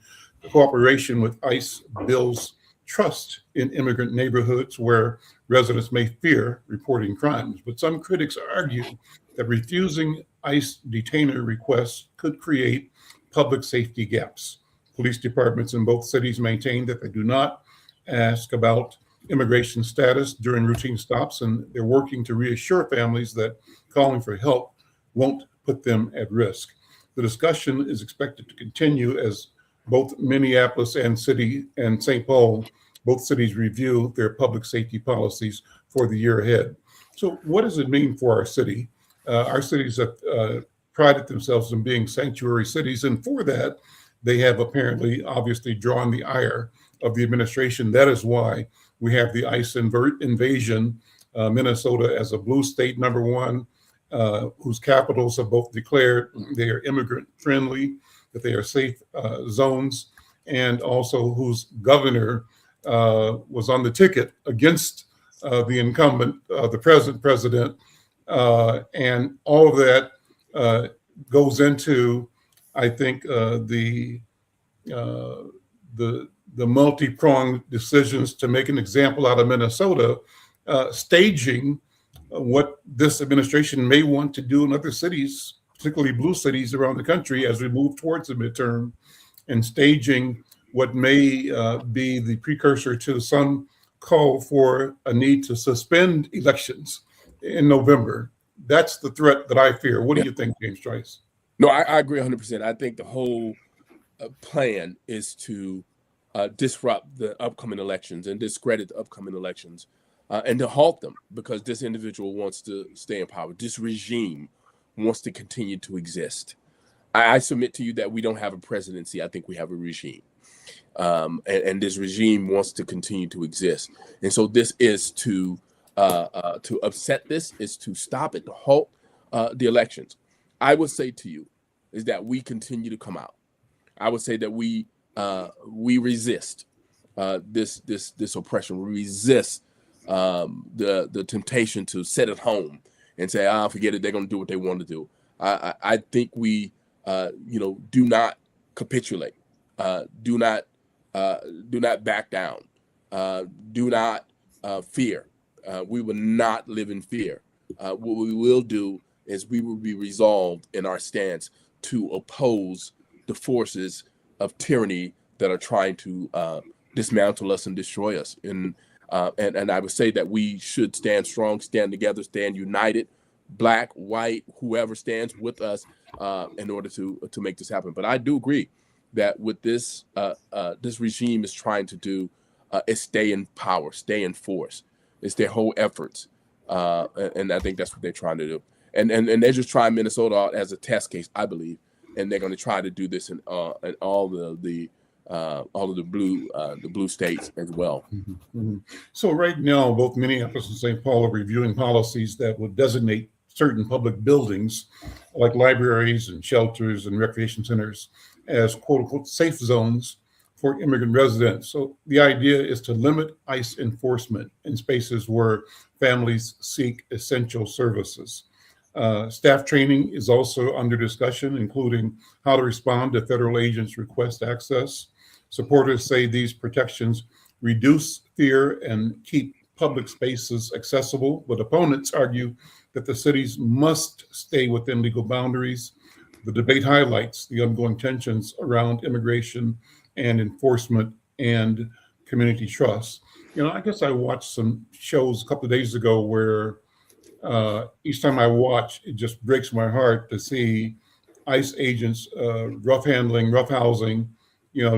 cooperation with ICE builds trust in immigrant neighborhoods where residents may fear reporting crimes. But some critics argue that refusing ICE detainer requests could create public safety gaps. Police departments in both cities maintain that they do not ask about immigration status during routine stops, and they're working to reassure families that calling for help won't put them at risk. The discussion is expected to continue as both Minneapolis and St. Paul, both cities review their public safety policies for the year ahead. So what does it mean for our city? Our cities have prided themselves in being sanctuary cities, and for that, they have obviously drawn the ire of the administration. That is why we have the ICE invasion, Minnesota as a blue state, number one, whose capitals have both declared they are immigrant friendly, that they are safe zones, and also whose governor was on the ticket against the incumbent, the present president. And all of that goes into, I think, the multi-pronged decisions to make an example out of Minnesota, staging what this administration may want to do in other cities, particularly blue cities around the country as we move towards the midterm, and staging what may be the precursor to some call for a need to suspend elections in November. That's the threat that I fear. What do you think, James Trice? No, I agree 100%. I think the whole plan is to disrupt the upcoming elections and discredit the upcoming elections and to halt them, because this individual wants to stay in power. This regime wants to continue to exist. I submit to you that we don't have a presidency. I think we have a regime. And this regime wants to continue to exist. And so this is to to upset this, is to stop it, to halt the elections. I would say to you is that we continue to come out. I would say that we resist this oppression. We resist the temptation to sit at home and say, forget it, they're going to do what they want to do. I think we do not capitulate, do not back down, do not fear. We will not live in fear. What we will do is we will be resolved in our stance to oppose the forces of tyranny that are trying to dismantle us and destroy us. And I would say that we should stand strong, stand together, stand united, black, white, whoever stands with us in order to make this happen. But I do agree that with this this regime is trying to do is stay in power, stay in force. It's their whole efforts, and I think that's what they're trying to do. And they're just trying Minnesota out as a test case, I believe, and they're going to try to do this in all of the blue states as well. Mm-hmm. So right now, both Minneapolis and St. Paul are reviewing policies that would designate certain public buildings, like libraries and shelters and recreation centers, as quote unquote safe zones for immigrant residents. So the idea is to limit ICE enforcement in spaces where families seek essential services. Staff training is also under discussion, including how to respond to federal agents' request access. Supporters say these protections reduce fear and keep public spaces accessible, but opponents argue that the cities must stay within legal boundaries. The debate highlights the ongoing tensions around immigration and enforcement and community trust. I guess I watched some shows a couple of days ago where each time I watch, it just breaks my heart to see ICE agents rough housing, you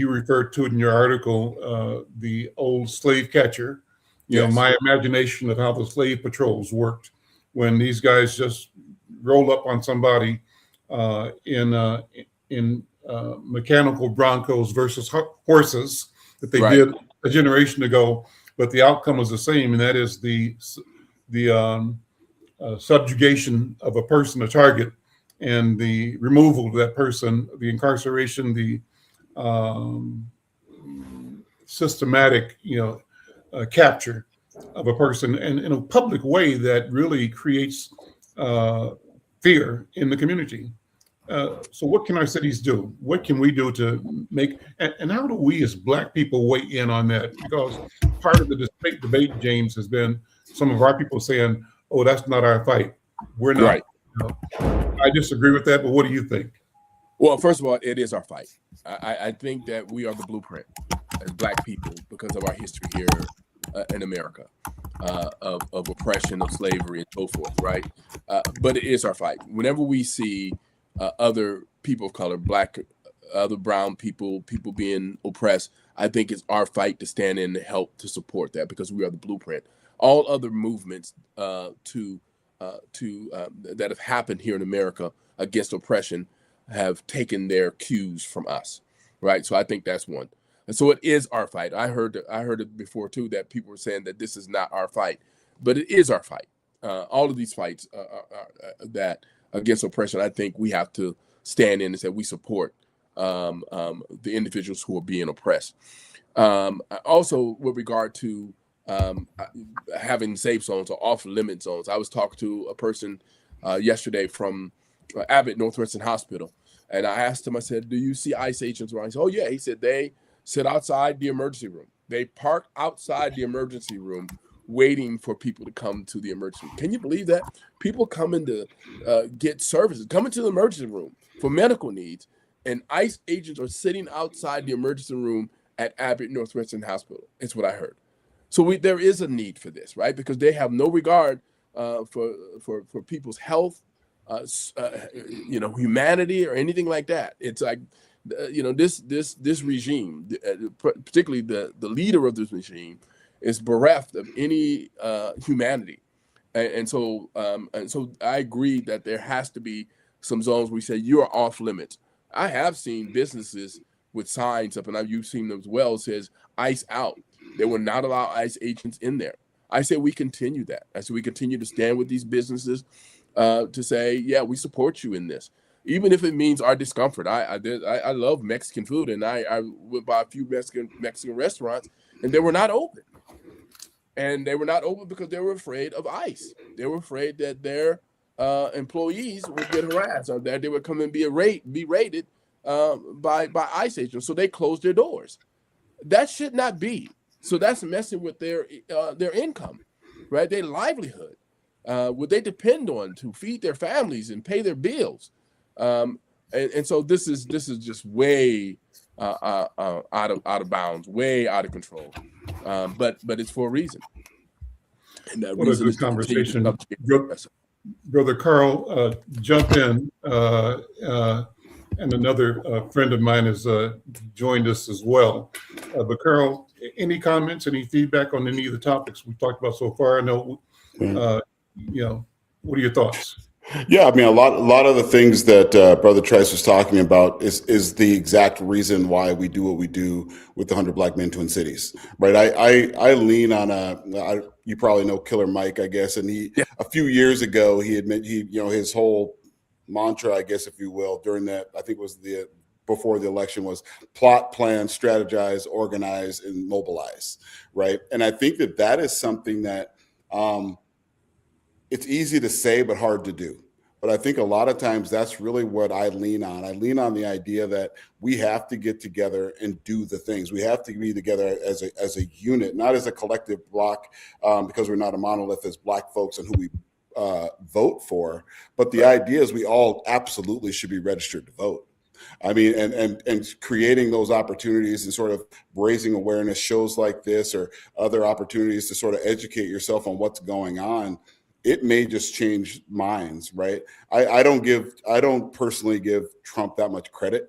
referred to it in your article, the old slave catcher. Yes. My imagination of how the slave patrols worked when these guys just roll up on somebody in mechanical Broncos versus horses that they Right. did a generation ago, but the outcome was the same, and that is the subjugation of a person, a target, and the removal of that person, the incarceration, the systematic, capture of a person, and in a public way that really creates fear in the community. So what can our cities do? What can we do to make, and how do we as Black people weigh in on that? Because part of the debate, James, has been some of our people saying, oh, that's not our fight. We're not. Right. I disagree with that, but what do you think? Well, first of all, it is our fight. I think that we are the blueprint as Black people because of our history here in America of oppression, of slavery, and so forth, right? But it is our fight. Whenever we see other people of color, Black, other brown people being oppressed, I think it's our fight to stand in and help to support that because we are the blueprint. All other movements that have happened here in America against oppression have taken their cues from us, right? So I think that's one. And so it is our fight. I heard it before too, that people were saying that this is not our fight, but it is our fight. All of these fights that against oppression, I think we have to stand in and say we support the individuals who are being oppressed. Also, with regard to having safe zones or off-limit zones, I was talking to a person yesterday from Abbott Northwestern Hospital, and I asked him, I said, do you see ICE agents around? He said, oh yeah. He said they sit outside the emergency room. They park outside the emergency room waiting for people to come to the emergency room. Can you believe that? People coming to get services, coming to the emergency room for medical needs, and ICE agents are sitting outside the emergency room at Abbott Northwestern Hospital. It's what I heard. So there is a need for this, right? Because they have no regard for people's health, humanity, or anything like that. It's like, this regime, particularly the leader of this regime, is bereft of any humanity, and so I agree that there has to be some zones where we say you are off limits. I have seen businesses with signs up, and you've seen them as well, says ICE out. They will not allow ICE agents in there. I say we continue that. I say we continue to stand with these businesses to say, yeah, we support you in this, even if it means our discomfort. I love Mexican food, and I went by a few Mexican restaurants, and they were not open. And they were not open because they were afraid of ICE. They were afraid that their employees would get harassed, or that they would come and be raided by ICE agents. So they closed their doors. That should not be. So that's messing with their income, right? Their livelihood, what they depend on to feed their families and pay their bills. And so this is just way out of bounds, way out of control. But it's for a reason. And that What a reason good is to continue to conversation. Brother Carl, jump in. And another friend of mine has joined us as well. But Carl, any comments, any feedback on any of the topics we've talked about so far? I know, what are your thoughts? Yeah, I mean, a lot of the things that Brother Trice was talking about is the exact reason why we do what we do with the 100 Black Men Twin Cities, right? I lean on you probably know Killer Mike, I guess, and a few years ago he his whole mantra, I guess, if you will, during that, I think it was before the election, was plot, plan, strategize, organize, and mobilize, right? And I think that is something that it's easy to say, but hard to do. But I think a lot of times that's really what I lean on. I lean on the idea that we have to get together and do the things. We have to be together as a unit, not as a collective block, because we're not a monolith as Black folks and who we vote for. But the idea is we all absolutely should be registered to vote. I mean, and creating those opportunities and sort of raising awareness, shows like this or other opportunities to sort of educate yourself on what's going on. It may just change minds, right? I don't personally give Trump that much credit.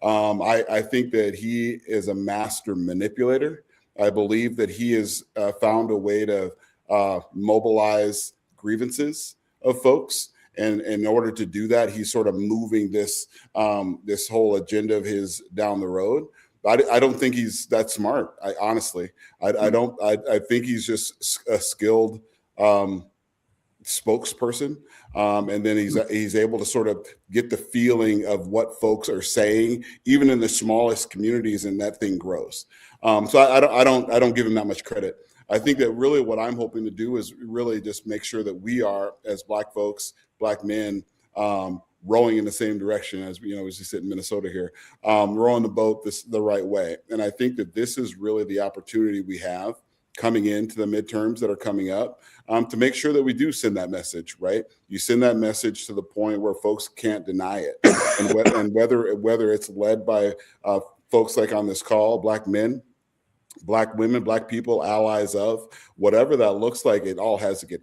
I think that he is a master manipulator. I believe that he has found a way to mobilize grievances of folks. And in order to do that, he's sort of moving this whole agenda of his down the road. I don't think he's that smart. I think he's just a skilled spokesperson, and then he's able to sort of get the feeling of what folks are saying, even in the smallest communities, and that thing grows. So I don't give him that much credit. I think that really what I'm hoping to do is really just make sure that we are, as Black folks, Black men, rowing in the same direction as we sit in Minnesota here, rowing the boat the right way. And I think that this is really the opportunity we have coming into the midterms that are coming up, to make sure that we do send that message, right? You send that message to the point where folks can't deny it. And whether it's led by folks like on this call, Black men, Black women, Black people, allies of, whatever that looks like, it all has to get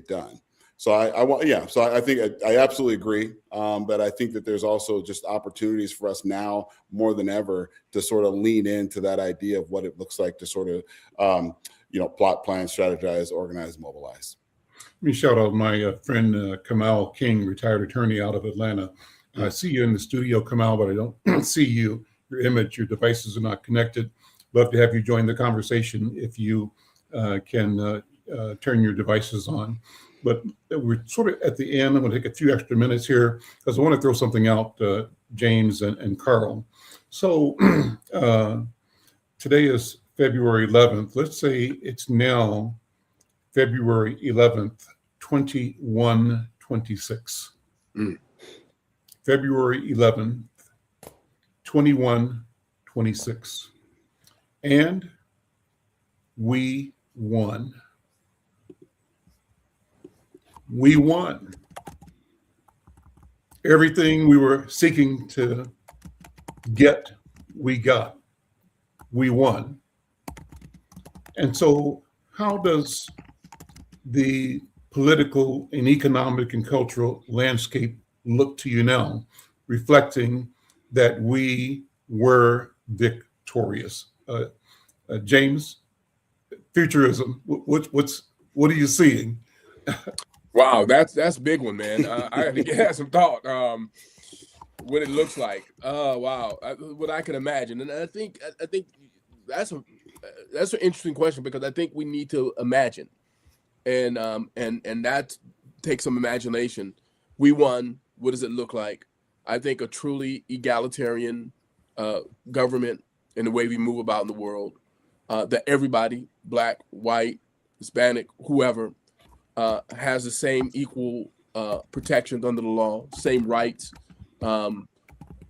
done. So I think I absolutely agree. But I think that there's also just opportunities for us now more than ever to sort of lean into that idea of what it looks like to sort of, plot, plan, strategize, organize, mobilize. Let me shout out my friend Kamal King, retired attorney out of Atlanta. I see you in the studio, Kamal, but I don't see you. Your image, your devices are not connected. Love to have you join the conversation if you can turn your devices on. But we're sort of at the end. I'm going to take a few extra minutes here because I want to throw something out, James and Carl. So today is February 11th. Let's say it's now February 11th, 2126. February 11th, 2126. And we won. We won. Everything we were seeking to get, we got. We won. And so how does the political and economic and cultural landscape look to you now, reflecting that we were victorious? James, futurism, what are you seeing? Wow, that's a big one, man. I got to get some thought. What it looks like. Wow, what I can imagine, and I think that's an interesting question, because I think we need to imagine, and that takes some imagination. We won. What does it look like? I think a truly egalitarian government in the way we move about in the world, that everybody, black, white, Hispanic, whoever, has the same equal protections under the law, same rights,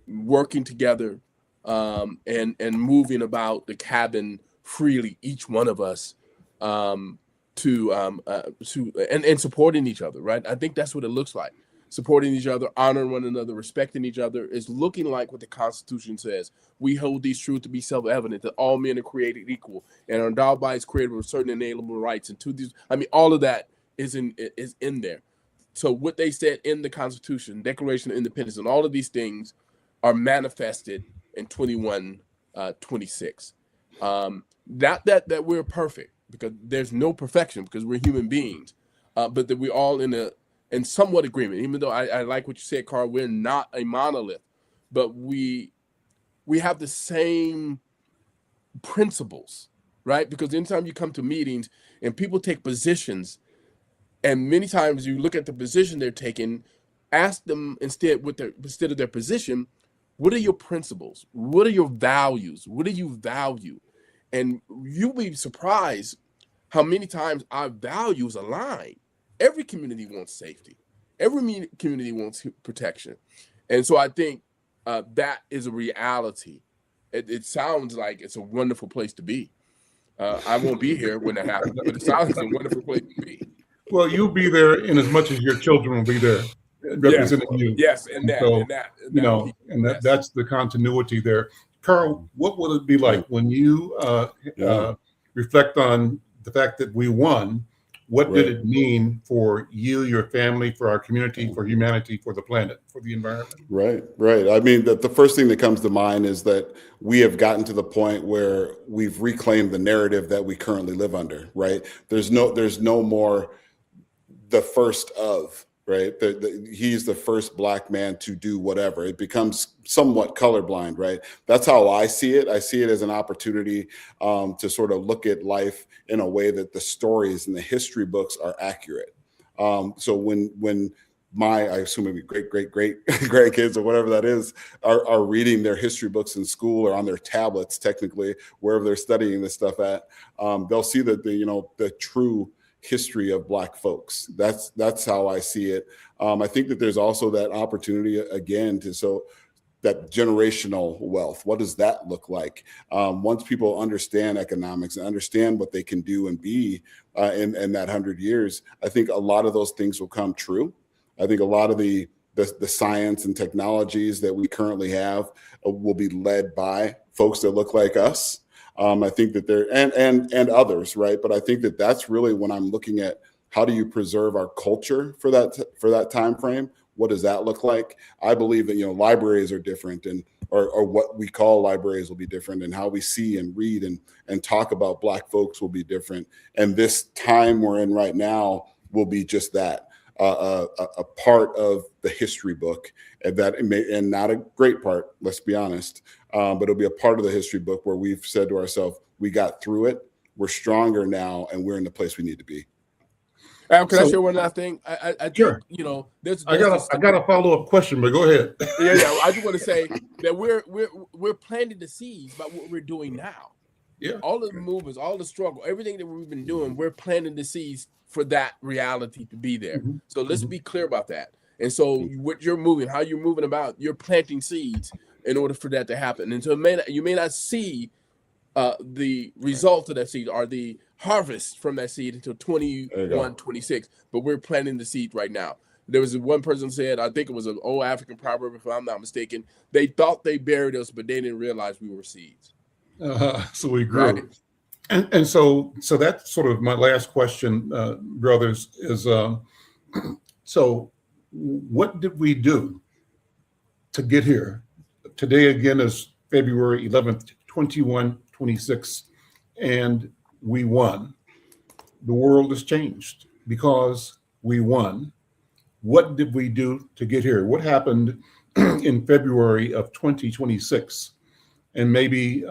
working together, and moving about the cabin freely, each one of us, to and supporting each other, right? I think that's what it looks like. Supporting each other, honoring one another, respecting each other, is looking like what the Constitution says. We hold these truths to be self-evident, that all men are created equal and are endowed by His Creator with certain inalienable rights. And to these, I mean, all of that is in there. So what they said in the Constitution, Declaration of Independence, and all of these things are manifested in 2126. Not that we're perfect, because there's no perfection, because we're human beings, but that we're all in somewhat agreement. Even though I like what you said, Carl, we're not a monolith, but we have the same principles, right? Because anytime you come to meetings and people take positions, and many times you look at the position they're taking, ask them instead of their position, what are your principles? What are your values? What do you value? And you'll be surprised how many times our values align. Every community wants safety. Every community wants protection. And so I think that is a reality. It sounds like it's a wonderful place to be. I won't be here when that happens, but it sounds like a wonderful place to be. Well, you'll be there in as much as your children will be there representing you. Yes, that's the continuity there. Carl, what will it be like when you reflect on the fact that we won? What did it mean for you, your family, for our community, for humanity, for the planet, for the environment? Right. I mean, the first thing that comes to mind is that we have gotten to the point where we've reclaimed the narrative that we currently live under, right? There's no more the first of, right? He's the first Black man to do whatever. It becomes somewhat colorblind, right? That's how I see it. I see it as an opportunity to sort of look at life in a way that the stories and the history books are accurate. So when I assume maybe great grandkids or whatever that is are reading their history books in school or on their tablets, technically, wherever they're studying this stuff at, they'll see that the true history of Black folks. That's how I see it. I think that there's also that opportunity again that generational wealth. What does that look like? Once people understand economics and understand what they can do and be in that 100 years, I think a lot of those things will come true. I think a lot of the science and technologies that we currently have will be led by folks that look like us. I think that there and others, right? But I think that that's really when I'm looking at how do you preserve our culture for that time frame. What does that look like? I believe that libraries are different, or what we call libraries will be different, and how we see and read and talk about Black folks will be different. And this time we're in right now will be just that. A part of the history book, and not a great part, let's be honest, but it'll be a part of the history book where we've said to ourselves, we got through it, we're stronger now, and we're in the place we need to be. Can I share one last thing? I think, sure. There's I got a follow-up question, but go ahead. Yeah. I just want to say that we're planting the seeds by what we're doing now. Yeah. All the movements, all the struggle, everything that we've been doing, we're planting the seeds for that reality to be there. Mm-hmm. So let's be clear about that. And so what you're moving, how you're moving about, you're planting seeds in order for that to happen. And so you may not see the result of that seed or the harvest from that seed until 21, 26, but we're planting the seed right now. There was one person said, I think it was an old African proverb, if I'm not mistaken, they thought they buried us, but they didn't realize we were seeds. So we grew. Right. And so that's sort of my last question, brothers, is so what did we do to get here? Today, again, is February 11th, 2126, and we won. The world has changed because we won. What did we do to get here? What happened in February of 2026? And maybe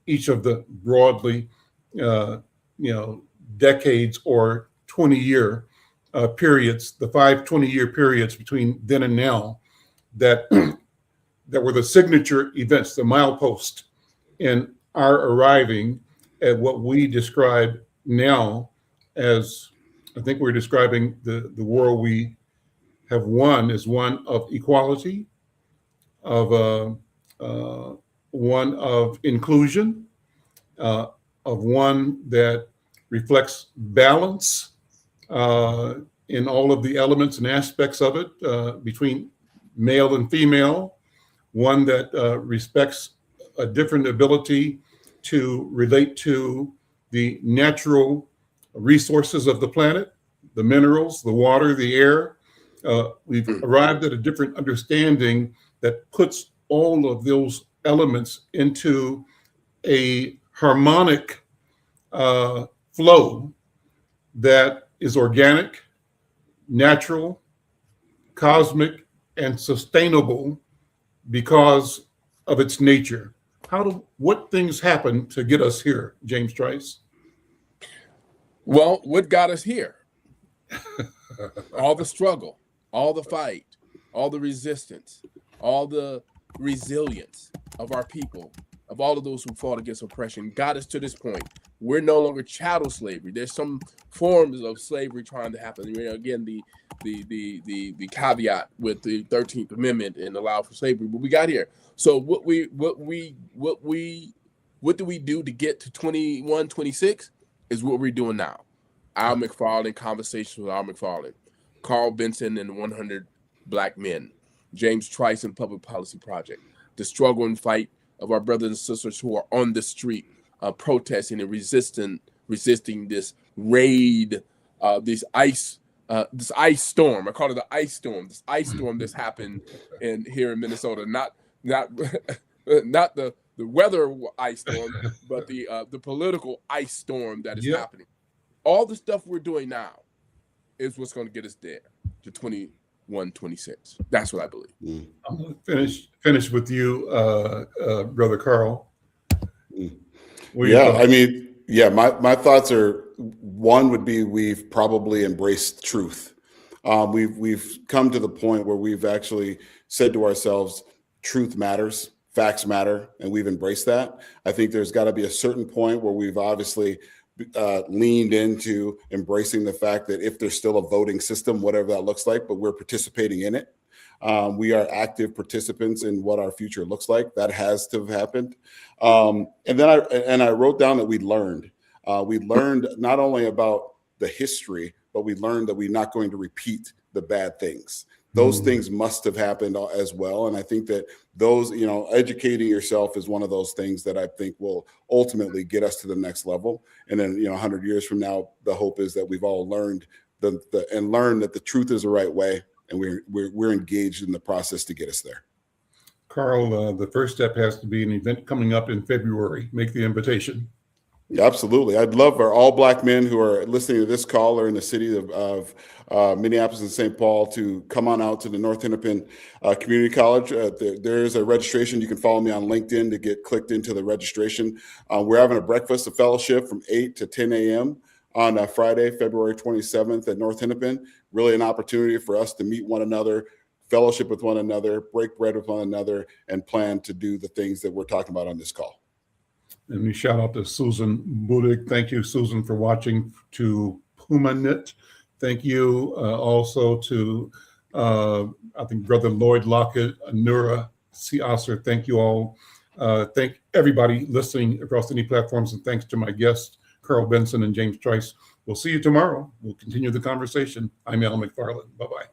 each of the broadly, decades or 20-year periods, the 5 20-year periods between then and now, that that were the signature events, the milepost in our arriving at what we describe now as, I think we're describing the world we have won as one of equality, of one of inclusion, of one that reflects balance in all of the elements and aspects of it between male and female, one that respects a different ability to relate to the natural resources of the planet, the minerals, the water, the air. We've arrived at a different understanding that puts all of those elements into a harmonic flow that is organic, natural, cosmic, and sustainable because of its nature. What things happen to get us here, James Trice? Well, what got us here? All the struggle, all the fight, all the resistance, all the resilience of our people, of all of those who fought against oppression, got us to this point. We're no longer chattel slavery. There's some forms of slavery trying to happen. Again, the caveat with the 13th Amendment and allow for slavery, but we got here. So what do we do to get to 21, 26 is what we're doing now. Al McFarland, Conversations with Al McFarland, Carl Benson and 100 Black Men, James Trice and Public Policy Project, the struggle and fight of our brothers and sisters who are on the street protesting and resisting this raid, this ice storm. I call it the ice storm. This ice storm that's happened here in Minnesota. Not the weather ice storm, but the political ice storm that is happening. All the stuff we're doing now is what's going to get us there to 21, 26. That's what I believe. I'm going to finish with you, Brother Carl. My thoughts are, one would be we've probably embraced truth. We've come to the point where we've actually said to ourselves, truth matters, facts matter, and we've embraced that. I think there's got to be a certain point where we've obviously leaned into embracing the fact that if there's still a voting system, whatever that looks like, but we're participating in it. We are active participants in what our future looks like. That has to have happened. And then I wrote down that we learned not only about the history, but we learned that we're not going to repeat the bad things. Those things must have happened as well. And I think that those, educating yourself is one of those things that I think will ultimately get us to the next level. And then, 100 years from now, the hope is that we've all learned learned that the truth is the right way. And we're engaged in the process to get us there. Carl, the first step has to be an event coming up in February. Make the invitation. Yeah, absolutely. I'd love for all Black men who are listening to this call or in the city of Minneapolis and St. Paul to come on out to the North Hennepin Community College. There's a registration. You can follow me on LinkedIn to get clicked into the registration. We're having a breakfast, a fellowship from 8 to 10 a.m. on Friday, February 27th at North Hennepin. Really an opportunity for us to meet one another, fellowship with one another, break bread with one another, and plan to do the things that we're talking about on this call. And we shout out to Susan Budig. Thank you, Susan, for watching, to PumaNet. Thank you also to, I think, Brother Lloyd Lockett, Nura Siaser. Thank you all. Thank everybody listening across any platforms. And thanks to my guests, Carl Benson and James Trice. We'll see you tomorrow. We'll continue the conversation. I'm Al McFarland. Bye-bye.